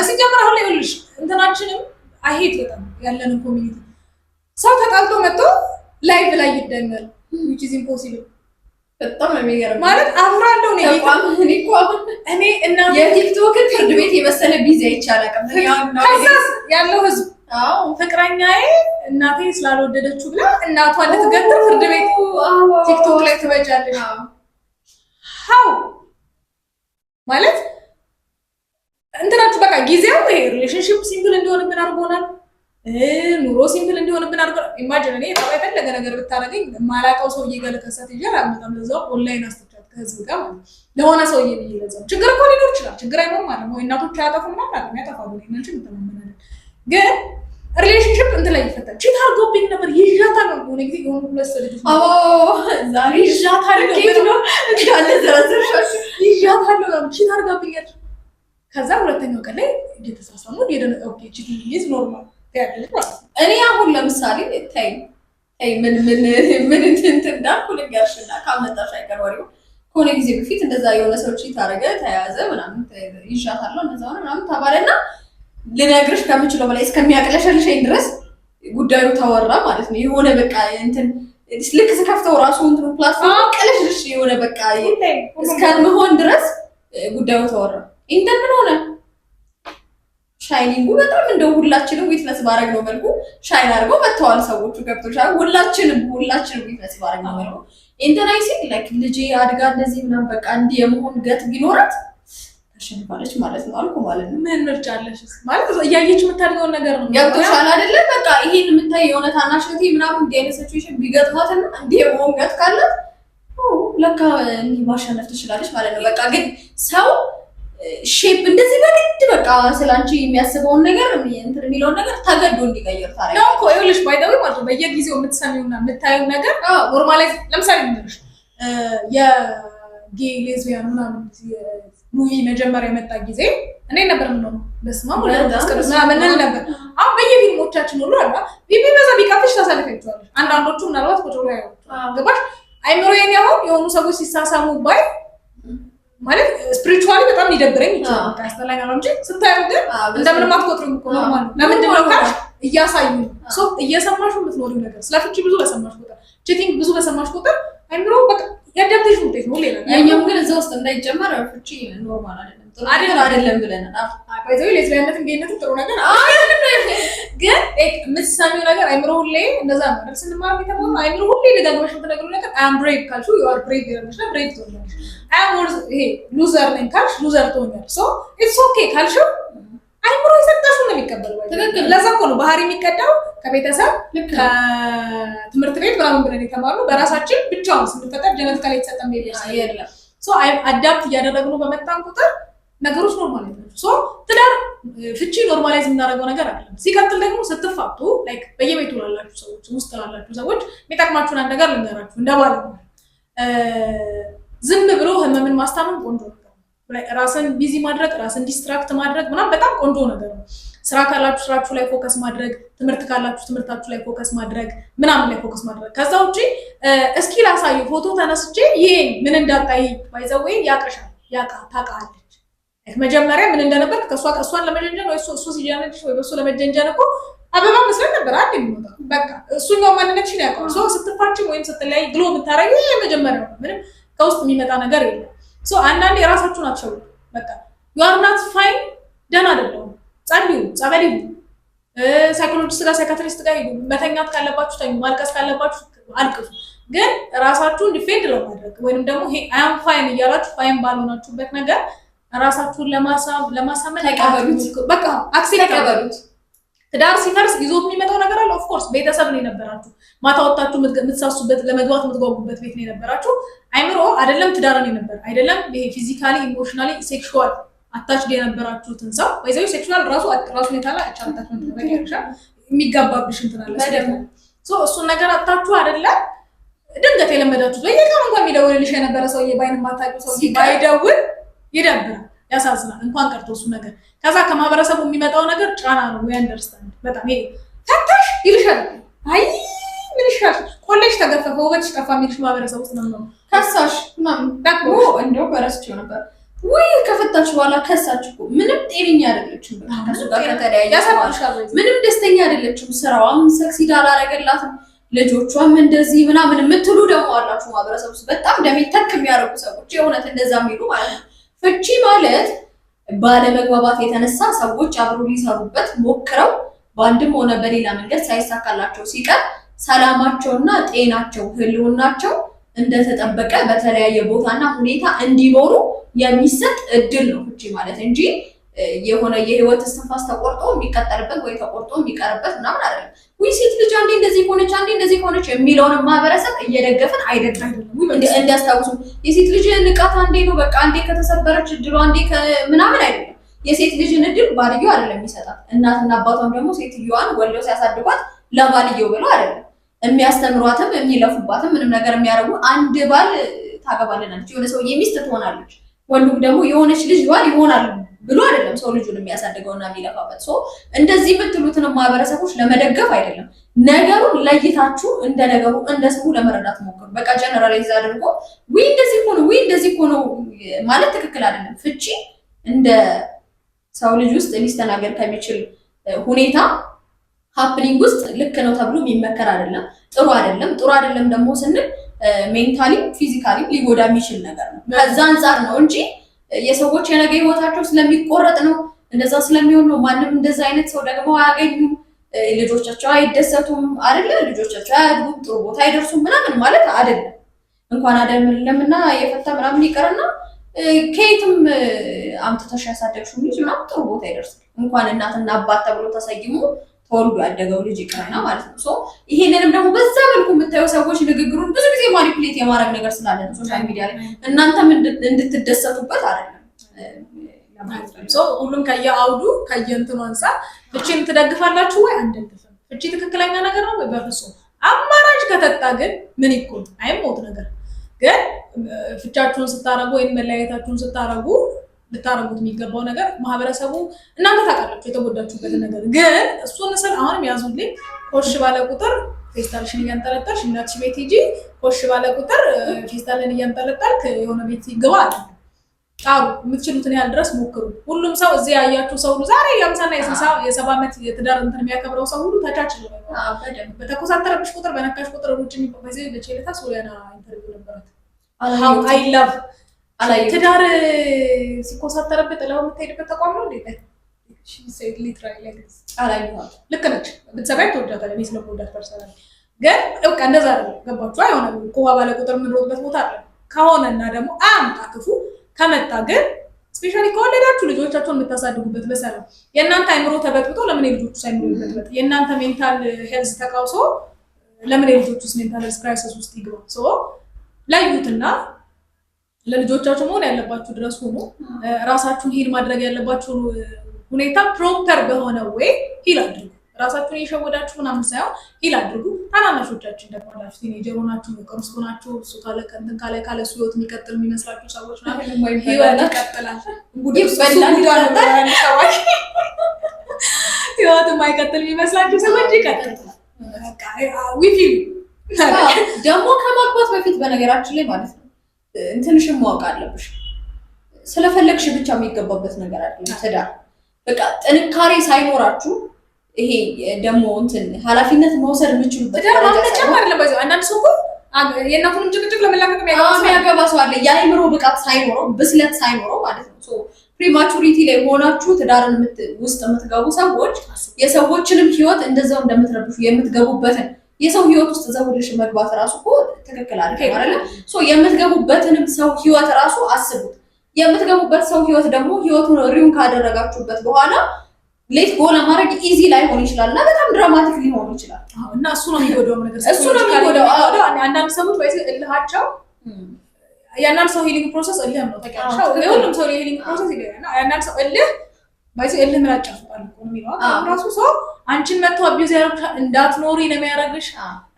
ሲጀምር አሁን ላይ ይኸውልሽ እንትናችንም አይሄድ በጣም ያለንን ኮሚኒቲ ሰው ተጣልቶ መጥቶ ላይቭ ላይ ይደመር which is impossible። በጣም ነው የሚገርም ማለት አብራለሁ ነው እኔ እና የቲክቶክን ፍርድ ቤት የመሰለ ቢዚ አይቻላልም ያለው ህዝብ ፍቅረኛዬ እናቴ ስላልወደደችው ብላ እናቷ ልትገትር ፍርድ ቤት ቲክቶክ ላይ ትበጃለሽ። ሃው ማለት እንትናችሁ በቃ ጊዜው ይሄ ሪሌሽንሺፕ ሲምፕል እንዲሆንብን አድርጎናል። ኑሮ ሲምፕል እንዲሆንብን አድርጎናል። ኢማጂን እኔ ታው የፈለገ ነገር ብታረገኝ ማላቀው ሰውዬ ጋር ለከሰት ይጀራ በጣም ለዛው ኦንላይን አስተቻት ከህዝብ ጋር ማለት ለሆነ ሰውዬ ብዬ ለዛው ችግር እኮ ሊኖር ይችላል። ችግር አይኖርም ማለት ነው። እናቶች አያጠፉም ማለት ነው። ያጠፋሉ እንጂ እንተማመናለን። ግን ሪሌሽንሺፕ እንትን ላይ ይፈታል። ቺት አድርጎብኝ ነበር ይዣታለሁ ሆነ ጊዜ የሆኑ ሁለት ልጆች ዛሬ ይዣታለሁ ነው እንዳለ ዘረዘርሽ ይዣታለሁ ቺት አድርጋብኛል። ከዛ ሁለተኛው ቀን ላይ እየተሳሳሙ ኦኬ ቺት ኢዝ ኖርማል እኔ አሁን ለምሳሌ ታይ ምን እንዳልኩ ልንገርሽና ካመጣሽ አይቀር ወሬው ከሆነ ጊዜ በፊት እንደዛ የሆነ ሰው ቺት አደረገ ተያዘ ምናምን ይሻታለሁ እንደዛ ሆነ ምናምን ተባለና ልነግርሽ ከምችለው በላይ እስከሚያቅለሸልሸኝ ድረስ ጉዳዩ ተወራ ማለት ነው። የሆነ በቃ እንትን ልክ ስከፍተው ራሱ እንትኑ ፕላትፎርም ቀለሽልሽ የሆነ በቃ እስከምሆን ድረስ ጉዳዩ ተወራ። እንትን ምን ሆነ ሻይኒንጉ በጣም እንደው ሁላችንም ዊትነስ ባረግ ነው መልኩ ሻይን አድርገው መተዋል ሰዎቹ ገብቶሻል። ሁላችንም ዊትነስ ባረግ ነው መልኩ ኢንተርናይሲ ላይክ ልጄ አድጋ እንደዚህ ምናምን በቃ እንዲህ የመሆን ገት ቢኖራት ተሸንፋለች ማለት ነው አልኩ ማለት ነው። ምን ምርጫ አለሽ ማለት እያየች የምታድገውን ነገር ነው ገብቶሻል አይደለ? በቃ ይሄን የምታይ የሆነ ታናሽነቴ ምናምን እንዲህ አይነት ሲቹዌሽን ቢገጥማትና እንዲህ የመሆን ገት ካላት ለካ እንዲህ ማሸነፍ ትችላለች ማለት ነው። በቃ ግን ሰው ሼፕ እንደዚህ በግድ በቃ ስላንቺ የሚያስበውን ነገር እንትን የሚለውን ነገር ተገዶ እንዲቀየር ታሪክ ነው እኮ ይኸውልሽ ባይደው ማለት ነው። በየጊዜው የምትሰሚውና የምታየው ነገር ኖርማላይዝ ለምሳሌ ምንድነሽ የጌ ሌዝቢያን ምናምን ሙቪ መጀመሪያ የመጣ ጊዜ እኔ ነበር ነው በስማም ምን ነበር አሁን በየፊልሞቻችን ሁሉ አላ ቢቢ በዛ ቢቃፍሽ ታሳልፈችዋለሽ። አንዳንዶቹ ምናልባት ቁጭ ብለው ያዩት ገባሽ አይምሮዬን ያው የሆኑ ሰዎች ሲሳሳሙ ባይ ማለት ስፒሪቹዋሊ በጣም ሊደብረኝ ይችላል። ታስተላኛ ነው እንጂ ስታየው ግን እንደምንም አትቆጥሩም እኮ ነው ማለት ለምንድን ነው ካሽ እያሳዩ ሶ እየሰማሽ የምትኖሪው ነገር ስለፍቺ ብዙ በሰማሽ ቁጥር ቺቲንግ ብዙ በሰማሽ ቁጥር አይምሮ በቃ ያዳፕቴሽን ውጤት ነው። ሌላ ያኛው ግን እዛ ውስጥ እንዳይጨመር ፍቺ ኖርማል አይደለም ብለናል። ባይዘው ሌዝቢያነት እንዴት ጥሩ ነገር ግን የምትሰሚው ነገር አይምሮ ሁሌ እንደዛ ነው አይደል? ስንማር ከተባለ አይምሮ ሁሌ ደጋግመሽ የምትነግሪው ነገር አም ብሬቭ ካልሽው ዩ አር ብሬቭ ይላልሽ ነው ብሬቭ ትሆኛለሽ። አም ወርዝ ይሄ ሉዘር ነኝ ካልሽ ሉዘር ትሆኛለሽ። ሶ ኢትስ ኦኬ ካልሽው አይምሮ የሰጠሽውን ነው የሚቀበለው። ለዛ እኮ ነው ባህሪ የሚቀዳው ከቤተሰብ ከትምህርት ቤት ምናምን ብለን የተማርነው በራሳችን ብቻውን ስንፈጠር ጀነቲካሊ የተሰጠን የለም። አዳፕት እያደረግነው በመጣን ቁጥር ነገሮች ኖርማል ናቸው። ትዳር ፍቺ ኖርማላይዝ የምናደርገው ነገር አይደለም። ሲቀጥል ደግሞ ስትፋቱ ላይክ በየቤቱ ላላችሁ ሰዎች ውስጥ ላላችሁ ሰዎች የሚጠቅማችሁን አንድ ነገር ልንገራችሁ። እንደባለ ዝም ብሎ ህመምን ማስታመም ቆንጆ ነገር ነው። ራስን ቢዚ ማድረግ፣ ራስን ዲስትራክት ማድረግ ምናምን በጣም ቆንጆ ነገር ነው። ስራ ካላችሁ ስራችሁ ላይ ፎከስ ማድረግ፣ ትምህርት ካላችሁ ትምህርታችሁ ላይ ፎከስ ማድረግ ምናምን ላይ ፎከስ ማድረግ። ከዛ ውጪ እስኪ ላሳዩ ፎቶ ተነስቼ ይሄን ምን እንዳጣይ ባይዘው ያቀሻል ታውቃለች። መጀመሪያ ምን እንደነበር እሷን ለመጀንጀን ወይ እሱ ሲጀንጅ ወይ በሱ ለመጀንጀን እኮ አበባ መስለን ነበር አንድ የሚወጣው በቃ እሱኛው ማንነትሽን ያውቃል። ስትፋችም ወይም ስትለያይ ግሎ የምታረጊው ይሄ መጀመሪያው ነው። ምንም ከውስጥ የሚመጣ ነገር የለም። አንዳንዴ የራሳችሁን አትሸውዱ። በቃ you are not fine ደህና አይደለም። ጸልዩ፣ ጸበል ይሁን፣ ሳይኮሎጂስት ጋር ሳይካትሪስት ጋር ሂዱ። መተኛት ካለባችሁ ተኙ፣ ማልቀስ ካለባችሁ አልቅሱ። ግን ራሳችሁን ዲፌንድ ለማድረግ ወይንም ደግሞ ይሄ አይ አም ፋይን እያላችሁ ፋይን ባልሆናችሁበት ነገር ራሳችሁን ለማሳመን ተቀበሉት። በቃ አክሴፕት ተቀበሉት። ትዳር ሲፈርስ ይዞት የሚመጣው ነገር አለ። ኦፍ ኮርስ ቤተሰብ ነው የነበራችሁ፣ ማታ ወጣችሁ የምትሳሱበት ለመግባት የምትጓጉበት ቤት ነው የነበራችሁ። አይምሮ አይደለም ትዳርን የነበር አይደለም ይሄ ፊዚካሊ ኢሞሽናሊ ሴክሹዋል አታችድ የነበራችሁትን ሰው ወይዘው ሴክሹዋል ራሱን የታላ አቻታችሁን ተበቀያሻ የሚጋባብሽ እንትን አለ እሱን ነገር አታችሁ አይደለም ድንገት የለመዳችሁት ወይ የካም እንኳን የሚደውልልሽ የነበረ ሰውዬ ባይን ማታውቂው ሰውዬ ባይደውል ይደብራል፣ ያሳዝናል። እንኳን ቀርቶ እሱ ነገር ከዛ ከማህበረሰቡ የሚመጣው ነገር ጫና ነው። ወይ አንደርስታንድ በጣም ይሄ ፈታሽ ይልሻል። አይ ምን ይሻል ኮሌጅ ተገፈፈ ውበትሽ ጠፋ የሚልሽ ማህበረሰብ ውስጥ ነው ከሳሽ ምናምን ደግሞ እንደው በረስቸው ነበር ወይ ከፈታች በኋላ ከሳች እኮ ምንም ጤነኛ አይደለችም። በቃ ከሱ ጋር ከተለያየ ምንም ደስተኛ አይደለችም። ስራዋም ሰክሲድ አላረገላትም። ልጆቿም እንደዚህ ምናምን የምትሉ ደግሞ አላችሁ ማህበረሰብ ውስጥ በጣም ደሜተክ የሚያደርጉ ሰዎች የእውነት እንደዛ የሚሉ ማለት ነው። ፍቺ ማለት ባለመግባባት የተነሳ ሰዎች አብሮ ሊሰሩበት ሞክረው በአንድም ሆነ በሌላ መንገድ ሳይሳካላቸው ሲቀር ሰላማቸውና ጤናቸው ህልውናቸው እንደተጠበቀ በተለያየ ቦታና ሁኔታ እንዲኖሩ የሚሰጥ እድል ነው ፍቺ ማለት እንጂ የሆነ የህይወት እስትንፋስ ተቆርጦ የሚቀጠልበት ወይ ተቆርጦ የሚቀርበት ምናምን አይደለም። ወይ ሴት ልጅ አንዴ እንደዚህ ሆነች አንዴ እንደዚህ ሆነች የሚለውን ማህበረሰብ እየደገፈን አይደለም። እንዲያስታውሱ የሴት ልጅ ንቃት አንዴ ነው በቃ አንዴ ከተሰበረች እድሉ አንዴ ምናምን አይደለም። የሴት ልጅን እድል ባልየው አይደለም የሚሰጣት። እናትና አባቷም ደግሞ ሴትዮዋን ወልደው ሲያሳድጓት ለባልየው ብለው አይደለም የሚያስተምሯትም የሚለፉባትም ምንም ነገር የሚያደርጉ አንድ ባል ታገባለናለች፣ የሆነ ሰው ሚስት ትሆናለች፣ ወንዱ ደግሞ የሆነች ልጅ ባል ይሆናል ብሎ አይደለም ሰው ልጁን የሚያሳድገውና የሚለፋበት። እንደዚህ የምትሉትን ማህበረሰቦች ለመደገፍ አይደለም፣ ነገሩን ለይታችሁ እንደ ነገሩ እንደ ሰው ለመረዳት ሞክሩ። በቃ ጀነራላይዝ አድርጎ ወይ እንደዚህ ሆኖ ወይ እንደዚህ ሆኖ ማለት ትክክል አይደለም። ፍቺ እንደ ሰው ልጅ ውስጥ ሊስተናገድ ከሚችል ሁኔታ ሃፕኒንግ ውስጥ ልክ ነው ተብሎ የሚመከር አይደለም። ጥሩ አይደለም። ጥሩ አይደለም ደግሞ ስንል ሜንታሊ ፊዚካሊ ሊጎዳ የሚችል ነገር ነው። ከዛ አንፃር ነው እንጂ የሰዎች የነገ ህይወታቸው ስለሚቆረጥ ነው እንደዛ ስለሚሆን ነው። ማንም እንደዛ አይነት ሰው ደግሞ አያገኙም፣ ልጆቻቸው አይደሰቱም አይደለ፣ ልጆቻቸው አያድጉም፣ ጥሩ ቦታ አይደርሱም ምናምን ማለት አይደለም። እንኳን አይደለምና የፈታ ምናምን ይቀርና ከየትም አምጥተሽ ያሳደግሽው ልጅ ምናምን ጥሩ ቦታ ይደርሳል። እንኳን እናትና አባት ተብሎ ተሰይሞ ተወልዶ ያደገው ልጅ ይቀርና ማለት ነው። ይሄንንም ደግሞ በዛ መልኩ የምታዩ ሰዎች ንግግሩን ብዙ ጊዜ ማኒፕሌት የማድረግ ነገር ስላለ ነው ሶሻል ሚዲያ ላይ እናንተም እንድትደሰቱበት አይደለም። ሁሉም ከየአውዱ ከየእንትኑ አንፃር ፍቺን ትደግፋላችሁ ወይ አንደግፍም? ፍቺ ትክክለኛ ነገር ነው ወይ? በፍጹም። አማራጭ ከተጣ ግን ምን ይቆም አይሞት ነገር ግን ፍቻችሁን ስታረጉ ወይም መለያየታችሁን ስታረጉ ልታረጉት የሚገባው ነገር ማህበረሰቡ እናንተ ታውቃላችሁ የተጎዳችሁበት ነገር ግን እሱን ስል አሁንም ያዙልኝ ኮሽ ባለ ቁጥር ፌስታልሽን እያንጠለጠልሽ እናትሽ ቤት ሂጂ ኮሽ ባለ ቁጥር ፌስታልን እያንጠለጠልክ የሆነ ቤት ይገባ አለ ጣሩ የምትችሉትን ያህል ድረስ ሞክሩ። ሁሉም ሰው እዚህ ያያችሁ ሰው ሁሉ ዛሬ የ50 የ60 የ70 ዓመት የትዳር እንትን የሚያከብረው ሰው ሁሉ ተቻችሎ ነው። በተኮሳተረብሽ ቁጥር በነካሽ ቁጥር ሩጭ የሚባል በቼለታ ሶሊያና ኢንተርቪው ነበራት። አይ ላቭ ትዳር ሲኮሳተረበት ጥለው የምትሄድበት ተቋም ነው እንዴ? ልክ ነች። ብትሰባይ ትወዳታለህ። እኔ ስለምወዳት ፐርሰናል ግን በቃ እንደዛ አይደለም። ገባችሁ? አይሆንም። ኮባ ባለ ቁጥር የምንሮጥበት ቦታ አለ ከሆነና ደግሞ አምጣ ክፉ ከመጣ ግን ስፔሻሊ ከወለዳችሁ ልጆቻችሁን የምታሳድጉበት በሰላም የእናንተ አይምሮ ተበጥብጦ ለምን የልጆቹ አይምሮ ይበጥበጥ? የእናንተ ሜንታል ሄልዝ ተቃውሶ ለምን የልጆቹ ሜንታል ሄልዝ ክራይሲስ ውስጥ ይግባ? ለዩትና ለልጆቻችሁ መሆን ያለባችሁ ድረስ ሆኖ ራሳችሁን ሂል ማድረግ ያለባችሁ ሁኔታ ፕሮፐር በሆነ ወይ ሂል አድርጉ። ራሳችሁን የሸወዳችሁ ምናምን ሳይሆን ሂል አድርጉ። ታናናሾቻችን ደግሞ አላችሁ ቲኔጀር ሆናችሁ ቅርስ ሆናችሁ እሱ ካለ እንትን ካለ እሱ ህይወት የሚቀጥል የሚመስላችሁ ሰዎች ናቸው። ህይወት ይቀጥላል። ህይወት የማይቀጥል የሚመስላችሁ ሰዎች ይቀጥላል። ደግሞ ከማግባት በፊት በነገራችን ላይ ማለት ነው እንትንሽን ማወቅ አለብሽ። ስለፈለግሽ ብቻ የሚገባበት ነገር አይደለም ትዳር። በቃ ጥንካሬ ሳይኖራችሁ ይሄ ደግሞ እንትን ኃላፊነት መውሰድ የምችሉበት አንዳንድ ሰው የእናቱንም ጭቅጭቅ ለመላቀቅ የሚያገባ ሰው አለ። የአይምሮ ብቃት ሳይኖረው ብስለት ሳይኖረው ማለት ነው። ፕሪማቹሪቲ ላይ ሆናችሁ ትዳርን ውስጥ የምትገቡ ሰዎች የሰዎችንም ህይወት እንደዛው እንደምትረብሹ የምትገቡበትን የሰው ህይወት ውስጥ ዘውልሽ መግባት ራሱ እኮ ትክክል አይደለም አይደል? የምትገቡበትንም ሰው ህይወት ራሱ አስቡት። የምትገቡበት ሰው ህይወት ደግሞ ህይወቱን ሪውን ካደረጋችሁበት በኋላ ሌት ጎ ለማድረግ ኢዚ ላይሆን ይችላል እና በጣም ድራማቲክ ሊሆን ይችላል እና እሱ ነው የሚጎዳው ነገር። እሱ ነው የሚጎዳው። አንዳንድ ሰዎች ወይ እልሃቸው የአንዳንድ ሰው ሂሊንግ ፕሮሰስ እልህም ነው ታውቂያለሽ። የሁሉም ሰው ሂሊንግ ፕሮሰስ ይገኛልና የአንዳንድ ሰው እልህ እልህ ምን አጫፍጣል እኮ ነው የሚለው ራሱ ሰው አንቺን መተው አቢዩዝ ያደርግሽ እንዳትኖሪ ነው የሚያደርግሽ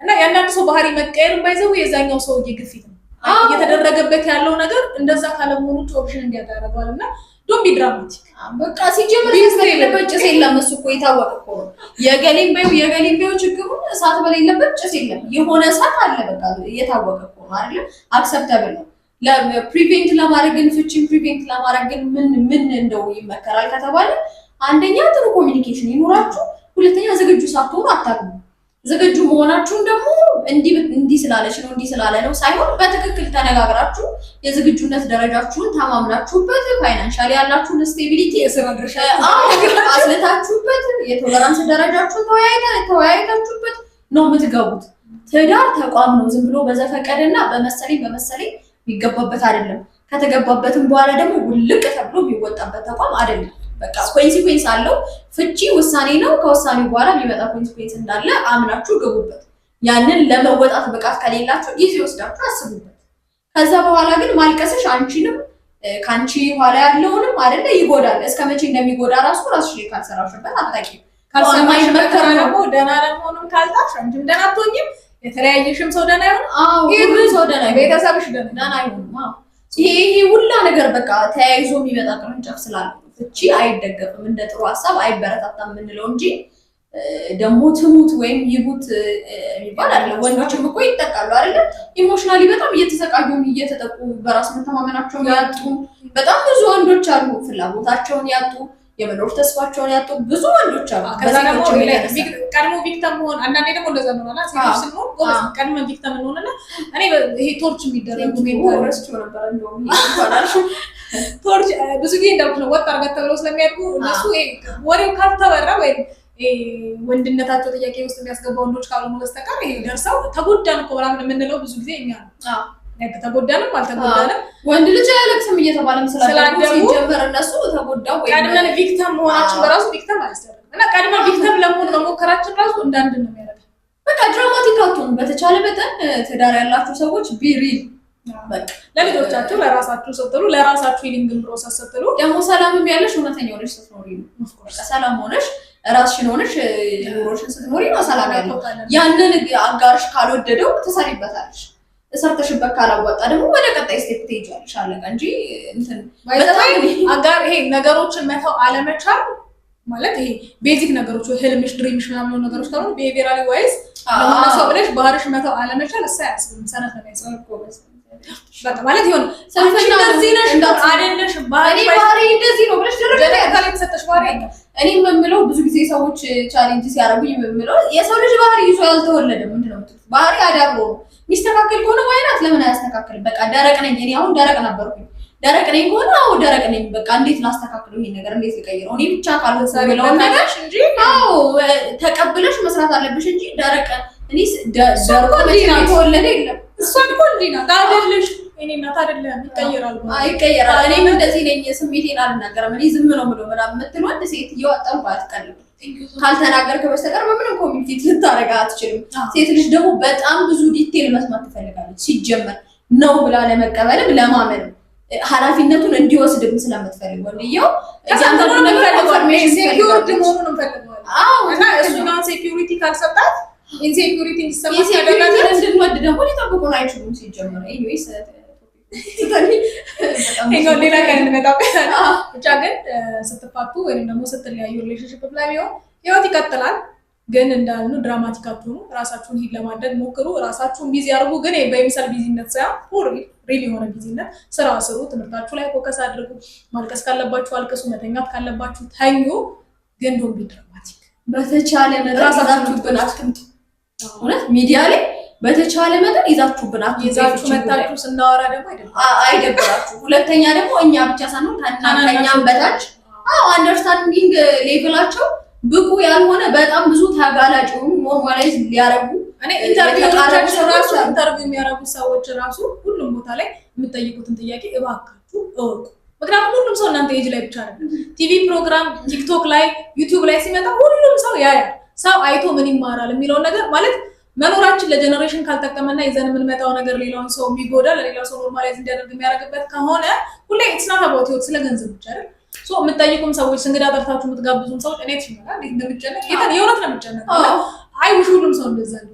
እና የአንዳንድ ሰው ባህሪ መቀየር ባይዘው የዛኛው ሰው ግፊት ነው እየተደረገበት ያለው ነገር እንደዛ ካለመሆኑ ኦፕሽን እንዲያደርጋል እና ዶንት ቢ ድራማቲክ። በቃ ሲጀምር የሌለበት ጭስ የለም። እሱ እኮ የታወቀ እኮ ነው። የገሌም ቤው ችግሩ እሳት በሌለበት ጭስ የለም። የሆነ እሳት አለ። በቃ የታወቀ እኮ ነው አይደል? አክሰፕተብል ነው። ለፕሪቬንት ለማድረግ ግን ፍቺን ፕሪቬንት ለማድረግ ግን ምን እንደው ይመከራል ከተባለ አንደኛ ጥሩ ኮሚኒኬሽን ይኖራችሁ፣ ሁለተኛ ዝግጁ ሳትሆኑ አታግቡ። ዝግጁ መሆናችሁን ደግሞ እንዲህ ስላለች ነው እንዲህ ስላለ ነው ሳይሆን በትክክል ተነጋግራችሁ የዝግጁነት ደረጃችሁን ተማምናችሁበት ፋይናንሻሊ ያላችሁን ስቴቢሊቲ አስለታችሁበት የቶለራንስ ደረጃችሁን ተወያይታችሁበት ነው የምትገቡት። ትዳር ተቋም ነው። ዝም ብሎ በዘፈቀደና በመሰለኝ የሚገባበት አይደለም። ከተገባበትም በኋላ ደግሞ ውልቅ ተብሎ የሚወጣበት ተቋም አይደለም። በቃ ኮንሲኩዌንስ አለው። ፍቺ ውሳኔ ነው። ከውሳኔው በኋላ የሚመጣ ኮንሲኩዌንስ እንዳለ አምናችሁ ገቡበት። ያንን ለመወጣት ብቃት ከሌላችሁ ጊዜ ወስዳችሁ አስቡበት። ከዛ በኋላ ግን ማልቀስሽ አንቺንም ካንቺ ኋላ ያለውንም አይደለ ይጎዳል። እስከመቼ እንደሚጎዳ ራሱ ራስሽ ካልሰራሽበት አታውቂም። ካልሰማሽ መከራ ደግሞ ደህና ለመሆኑም ካልታሽ አንቺም ደህና አትሆኝም። የተለያየሽም ሰው ደህና ይሁን፣ ይሄ ሰው ደህና ይሁን፣ ቤተሰብሽ ደህና ይሁን። ይሄ ሁላ ነገር በቃ ተያይዞ የሚመጣ ቅርንጫፍ ስላለ ፍቺ አይደገፍም፣ እንደ ጥሩ ሀሳብ አይበረታታም የምንለው እንጂ ደግሞ ትሙት ወይም ይሁት የሚባል አይደለም። ወንዶችም እኮ ይጠቃሉ አይደለ? ኢሞሽናሊ በጣም እየተሰቃዩ እየተጠቁ በራስ መተማመናቸውን ያጡ በጣም ብዙ ወንዶች አሉ። ፍላጎታቸውን ያጡ፣ የመኖር ተስፋቸውን ያጡ ብዙ ወንዶች አሉ። ከዛ ደግሞ ቀድሞ ቪክተም ሆን አንዳንዴ ደግሞ እንደዛ ነው ማለት ሴቶች ስንሆን ጎበዝ ቀድሞ ቪክተም እንሆንና እኔ ይሄ ቶርች የሚደረጉ ሜንታል ነበር እንደውም ይባላል። ቶርች ብዙ ጊዜ እንዳልኩሽ ነው ወጥ አርገት ተብለው ስለሚያድጉ እነሱ ወሬው ካልተወራ ወይም ወንድነታቸው ጥያቄ ውስጥ የሚያስገባ ወንዶች ካልሆኑ በስተቀር ይሄ ደርሰው ተጎዳን እኮ ምናምን የምንለው ብዙ ጊዜ እኛ ነው። ተጎዳንም አልተጎዳንም ወንድ ልጅ አያለቅስም እየተባለም ስላደረጉ ሲጀመር እነሱ ተጎዳው ወይ ቀድመን ቪክተም መሆናችን በራሱ ቪክተም አያስደርግም እና ቀድመን ቪክተም ለመሆን መሞከራችን ራሱ እንዳንድ ነው የሚያደርገው። በቃ ድራማቲክ አትሆኑ። በተቻለ መጠን ትዳር ያላችሁ ሰዎች ቢሪል በቃ ለልጆቻችሁ ለራሳችሁ ስትሉ ለራሳችሁ ሂሊንግ ፕሮሰስ ስትሉ ደግሞ ሰላምም ያለሽ እውነተኛ ሆነሽ ስትኖሪ ነው። ኦፍኮርስ ሰላም ሆነሽ ራስሽን ሆነሽ ኑሮሽን ስትኖሪ ነው ሰላም ያለው። ያንን አጋርሽ ካልወደደው ትሰሪበታለሽ። ሰርተሽበት ካላወጣ ደግሞ ወደ ቀጣይ ስቴፕ ትሄጃለሽ። አለቀ እንጂ እንትን አጋር ይሄ ነገሮችን መተው አለመቻል ማለት ይሄ ቤዚክ ነገሮች ህልምሽ ድሪምሽ ምናምን ነገሮች ካሉ ቢሄቪራሊ ዋይዝ ለሆነ ሰው ብለሽ ባህርሽ መተው አለመቻል አያስብም። ሰነፍ ነው ያስፈልገው በቃ ማለት ይሁን ሰንፈሽ እንደዚህ ነሽ አይደለሽ ባህሪ እንደዚህ ነው ብለሽ ደረጃ ላይ ተሰጠሽ ባህሪ እኔ የምለው ብዙ ጊዜ ሰዎች ቻሌንጅ ሲያደርጉኝ የምለው የሰው ልጅ ባህሪ ይዞ ያልተወለደ ምንድነው ባህሪ አዳብሮ ነው ሚስተካከል ከሆነ ዋይናት ለምን አያስተካክልም? በቃ ደረቅ ነኝ እኔ አሁን ደረቅ ነበርኩኝ። ደረቅ ነኝ ከሆነ አዎ ደረቅ ነኝ በቃ እንዴት ላስተካክለው ይሄን ነገር እንዴት ልቀይረው? እኔ ብቻ ካልተሰበለው ነገር እንጂ አዎ ተቀብለሽ መስራት አለብሽ እንጂ ደረቅ እኔ ደረቅ ነኝ ተወለደ የለም እሷ እኮ እንዲህ ናት አይደለሽ? እኔ እናት አይደለም ይቀየራል ይቀየራል። እኔም እንደዚህ ነኝ፣ ስሜቴን አልናገርም። እኔ ዝም ነው ብሎ ምናምን የምትል ወንድ ሴት እየወጣው አትቀልም። ካልተናገርከ በስተቀር በምንም ኮሚኒኬት ልታረጋ አትችልም። ሴት ልጅ ደግሞ በጣም ብዙ ዲቴል መስማት ትፈልጋለች። ሲጀመር ነው ብላ ለመቀበልም ለማመንም ኃላፊነቱን እንዲወስድም ስለምትፈልግ ወንድየው እያንዳንዱ ነገር ኢንፎርሜሽን ሴኩሪቲ መሆኑን እንፈልጋለን። እና እሱኛው ሴኩሪቲ ካልሰጣት ኢንሴኩሪቲ እንዲሰማት ያደርጋል። እንድንወድ ደግሞ ሊጠብቁን አይችሉም። ሲጀመር ኤኒዌይስ ሌላ ቀን እንመጣበታለን። ብቻ ግን ስትፋቱ ወይም ደግሞ ስትለያዩ ሪሌሽንሽፕ ላይ ቢሆን ህይወት ይቀጥላል። ግን እንዳልነው ድራማቲክ አትሆኑ። ራሳችሁን ሂድ ለማድረግ ሞክሩ። ራሳችሁን ቢዚ አድርጉ። ግን በሚሰል ቢዚነት ሳይሆን ሪል የሆነ ቢዚነት ስራ ስሩ። ትምህርታችሁ ላይ ፎከስ አድርጉ። ማልቀስ ካለባችሁ አልቅሱ። መተኛት ካለባችሁ ተኙ። ግን ዶንት ቢ ድራማቲክ። በተቻለ መጠን ራሳችሁን አትምጡ። እውነት ሚዲያ ላይ በተቻለ መጠን ይዛችሁብን ይዛችሁ መታችሁ ስናወራ ደግሞ አይደብራችሁ። ሁለተኛ ደግሞ እኛ ብቻ ሳንሆን ከኛም በታች አንደርስታንዲንግ ሌቭላቸው ብቁ ያልሆነ በጣም ብዙ ተጋላጭ ሆኑ ኖርማላይዝ ሊያረጉ ኢንተርቪው የሚያረጉ ሰዎች ራሱ ሁሉም ቦታ ላይ የምትጠይቁትን ጥያቄ እባካችሁ እወቁ። ምክንያቱም ሁሉም ሰው እናንተ ኤጅ ላይ ብቻ አይደለም። ቲቪ ፕሮግራም ቲክቶክ ላይ ዩቲዩብ ላይ ሲመጣ ሁሉም ሰው ያያል። ሰው አይቶ ምን ይማራል የሚለውን ነገር ማለት መኖራችን ለጀነሬሽን ካልጠቀመና ይዘን የምንመጣው ነገር ሌላውን ሰው የሚጎዳ ለሌላው ሰው ኖርማላይዝ እንዲያደርግ የሚያደርግበት ከሆነ ሁሌ ኢትስናት አባውት ህይወት ስለ ገንዘብ ብቻ አይደል። የምትጠይቁም ሰዎች እንግዳ ጠርታችሁ የምትጋብዙም ሰዎች እኔ ትሽመላ እንደምጨነቅ የእውነት ነው የምጨነቀው። አይውሽ ሁሉም ሰው እንደዛ ነው።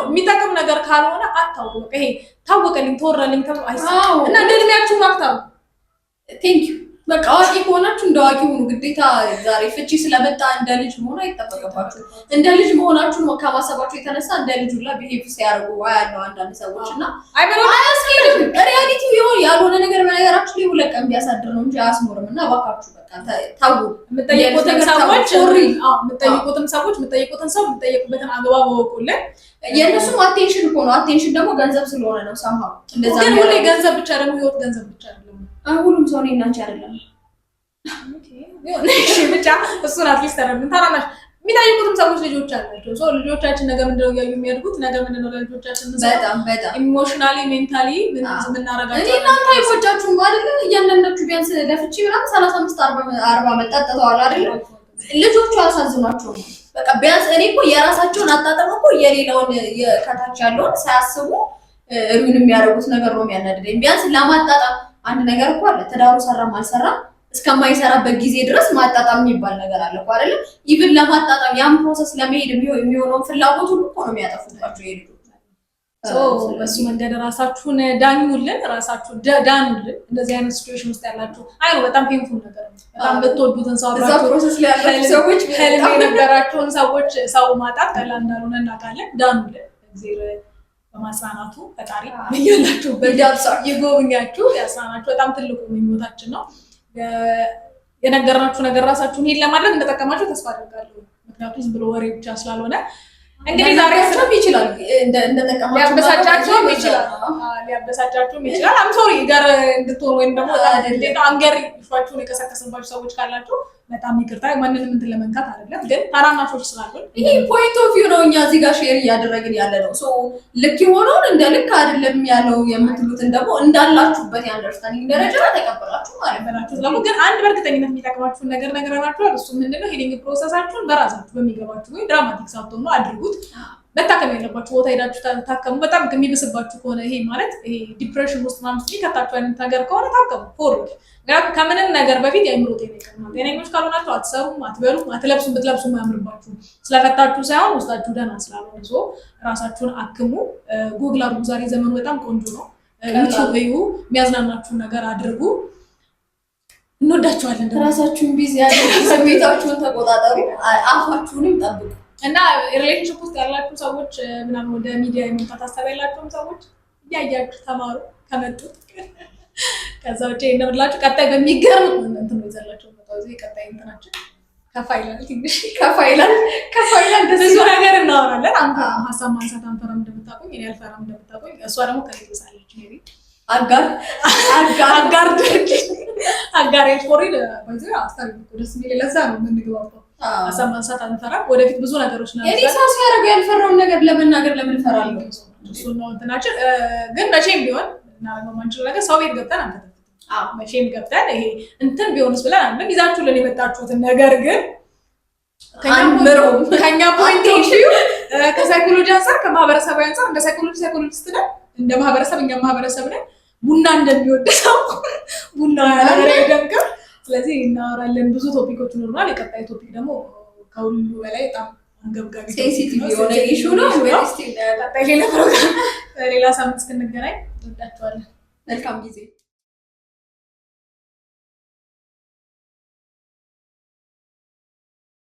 የሚጠቅም ነገር ካልሆነ አታውቁ። በቃ ይሄ ታወቀልኝ ተወራልኝ እና እንደ እድሜያችሁ ማክታሩ ቴንክ ዩ በቃ አዋቂ ከሆናችሁ እንደ አዋቂ ሁኑ። ግዴታ ዛሬ ፍቺ ስለመጣ እንደ ልጅ መሆን አይጠበቅባችሁ። እንደ ልጅ መሆናችሁን ከማሰባችሁ የተነሳ እንደ ልጅ ሁላ ቢሄቭ ሲያደርጉ ያለው አንዳንድ ሰዎች እና አያስኬድም። ሪያሊቲው ይሆን ያልሆነ ነገር በነገራችሁ ላይ ሁለት ቀን ቢያሳድር ነው እንጂ አያስኖርም። እና እባካችሁ በቃ ታው የምትጠይቁትን ሰዎች የምትጠይቁትን ሰው የምትጠይቁበትን አግባብ ወቁልን። የእነሱም አቴንሽን እኮ ነው። አቴንሽን ደግሞ ገንዘብ ስለሆነ ነው። ሳምሃው እንደዛ ግን ሁሌ ገንዘብ ብቻ ደግሞ ህይወት ገንዘብ ብቻ አይደለም። ሁሉም ሰው እኔና አንቺ አይደለም። እሺ ብቻ እሱን አትሊስት ተረድን። ታናናሽ የሚጠይቁትም ሰዎች ልጆች አላቸው። ልጆቻችን ነገ ምንድነው እያዩ የሚያድጉት? ነገ ምንድነው ለልጆቻችን በጣም ኢሞሽናሊ ሜንታሊ ምን እናረጋቸው? እኔ እናንተ አይቆጫችሁም አይደል? እያንዳንዳችሁ ቢያንስ ለፍቺ ምናምን 35-40 መጣጣተዋል አይደል? ልጆቹ አሳዝኗቸው በቃ ቢያንስ እኔ እኮ የራሳቸውን አጣጣም እኮ የሌላውን ከታች ያለውን ሳያስቡ ምን የሚያደርጉት ነገር ነው የሚያናድደኝ። ቢያንስ ለማጣጣም አንድ ነገር እኮ አለ። ትዳሩ ሰራም አልሰራም እስከማይሰራበት ጊዜ ድረስ ማጣጣም የሚባል ነገር አለ እኮ አይደል? ኢቭን ለማጣጣም ያን ፕሮሰስ ለመሄድ የሚሆነውን ፍላጎት ሁሉ እኮ ነው የሚያጠፉባቸው ይሄ ልጆች። በሱ መንገድ ራሳችሁን ዳኙልን፣ ራሳችሁን ዳኑልን። እንደዚህ አይነት ሲቹዌሽን ውስጥ ያላችሁ አይ ነው በጣም ፔንፉል ነገር ነው። በጣም ብትወዱትን ሰው እዛ ፕሮሰስ ላይ ያላችሁ ሰዎች ህልም የነበራችሁን ሰዎች ሰው ማጣት ቀላል እንዳልሆነ እናውቃለን። ዳኑልን። እግዚአብሔር በማጽናናቱ ፈጣሪ ያላችሁበት ይጎብኛችሁ፣ ያጽናናችሁ። በጣም ትልቁ ምኞታችን ነው። የነገርናችሁ ነገር ራሳችሁን ሄድ ለማድረግ እንደጠቀማችሁ ተስፋ አደርጋለሁ። ምክንያቱም ዝም ብሎ ወሬ ብቻ ስላልሆነ እንግዲህ ዛሬ ይችላል እንደጠቀማችሁ ሊያበሳጫችሁም ይችላል። አም ሶሪ ጋር እንድትሆኑ ወይም ደግሞ አንገር ይፋችሁን የቀሰቀሰባችሁ ሰዎች ካላችሁ በጣም ይቅርታ። ማንንም እንትን ለመንካት አይደለም፣ ግን ታናናሾች ስላሉን ይሄ ፖይንት ኦፍ ቪው ነው እኛ እዚህ ጋር ሼር እያደረግን ያለ ነው። ሶ ልክ የሆነውን እንደ ልክ አይደለም ያለው የምትሉትን ደግሞ እንዳላችሁበት የአንደርስታንዲንግ ደረጃ ተቀበላችሁ ማለት ነው። ደግሞ ግን አንድ በእርግጠኝነት የሚጠቅማችሁን ነገር ነግረናችኋል። እሱ ምንድነው? ሂሊንግ ፕሮሰሳችሁን በራሳችሁ በሚገባችሁ ወይ ድራማቲክ ሳትሆኑ አድርጉት። መታከም ያለባችሁ ቦታ ሄዳችሁ ታከሙ። በጣም የሚብስባችሁ ከሆነ ይሄ ማለት ይሄ ዲፕሬሽን ውስጥ ማምስ ከታችሁ አይነት ነገር ከሆነ ታከሙ። ፎርወርድ ከምንም ነገር በፊት የአእምሮ ጤና ይቀድማል። ጤነኞች ካልሆናችሁ አትሰሩም፣ አትበሉም፣ አትለብሱም። ብትለብሱም አያምርባችሁም። ስለፈታችሁ ሳይሆን ውስጣችሁ ደህና ስላልሆነ ራሳችሁን አክሙ። ጉግል አድርጉ። ዛሬ ዘመኑ በጣም ቆንጆ ነው። ዩቲዩብ እዩ፣ የሚያዝናናችሁን ነገር አድርጉ። እንወዳችኋለን። ራሳችሁን ቢዚ አድርጉ፣ ስሜታችሁን ተቆጣጠሩ፣ አፋችሁንም ጠብቁ። እና ሪሌሽንሺፕ ውስጥ ያላችሁ ሰዎች ምናምን ወደ ሚዲያ የመምጣት ሀሳብ ያላችሁም ሰዎች እያያችሁ ተማሩ ከመጡ። ከዛ ውጭ እንደምላችሁ ቀጣይ በሚገርም እንትን ነው ይዘላችሁ መጣው። እዚህ ቀጣይ እንትናችን ከፋይላል ትንሽ ከፋይላል ብዙ ነገር እናወራለን። አንተ ሀሳብ ማንሳት አንፈራም እንደምታውቁኝ፣ እኔ አልፈራም እንደምታውቁኝ። እሷ ደግሞ ከይተሳለች ሜቢ አጋር ፎሪል ባይዘ አስታሪ ደስ የሚል ለዛ ነው የምንግባባው። ሀሳብ ማንሳት አንፈራም። ወደፊት ብዙ ነገሮች ነው። እኔ ሰው ሲያደርግ ያልፈራውን ነገር ለመናገር ለምን እፈራለሁ? እሱ ነው እንትናችን። ግን መቼም ቢሆን ልናደርገው ማንችለው ነገር ሰው ቤት ገብተን አንተተፍትም። መቼም ገብተን ይሄ እንትን ቢሆንስ ብለን አንድም ይዛችሁልን የመጣችሁትን ነገር ግን ከኛ ፖይንት ኦፍ ቪው ከሳይኮሎጂ አንፃር ከማህበረሰባዊ አንፃር እንደ ሳይኮሎጂስት ነን፣ እንደ ማህበረሰብ እኛ ማህበረሰብ ነን ቡና እንደሚወድ ሰው ቡና ያለ ይደምቃል። ስለዚህ እናወራለን። ብዙ ቶፒኮች ይኖሩናል። የቀጣይ ቶፒክ ደግሞ ከሁሉ በላይ በጣም አንገብጋቢ ሴንሲቲቭ የሆነ ኢሹ ነው። ቀጣይ ሌላ ፕሮግራም ሌላ ሳምንት እስክንገናኝ እንወዳችኋለን። መልካም ጊዜ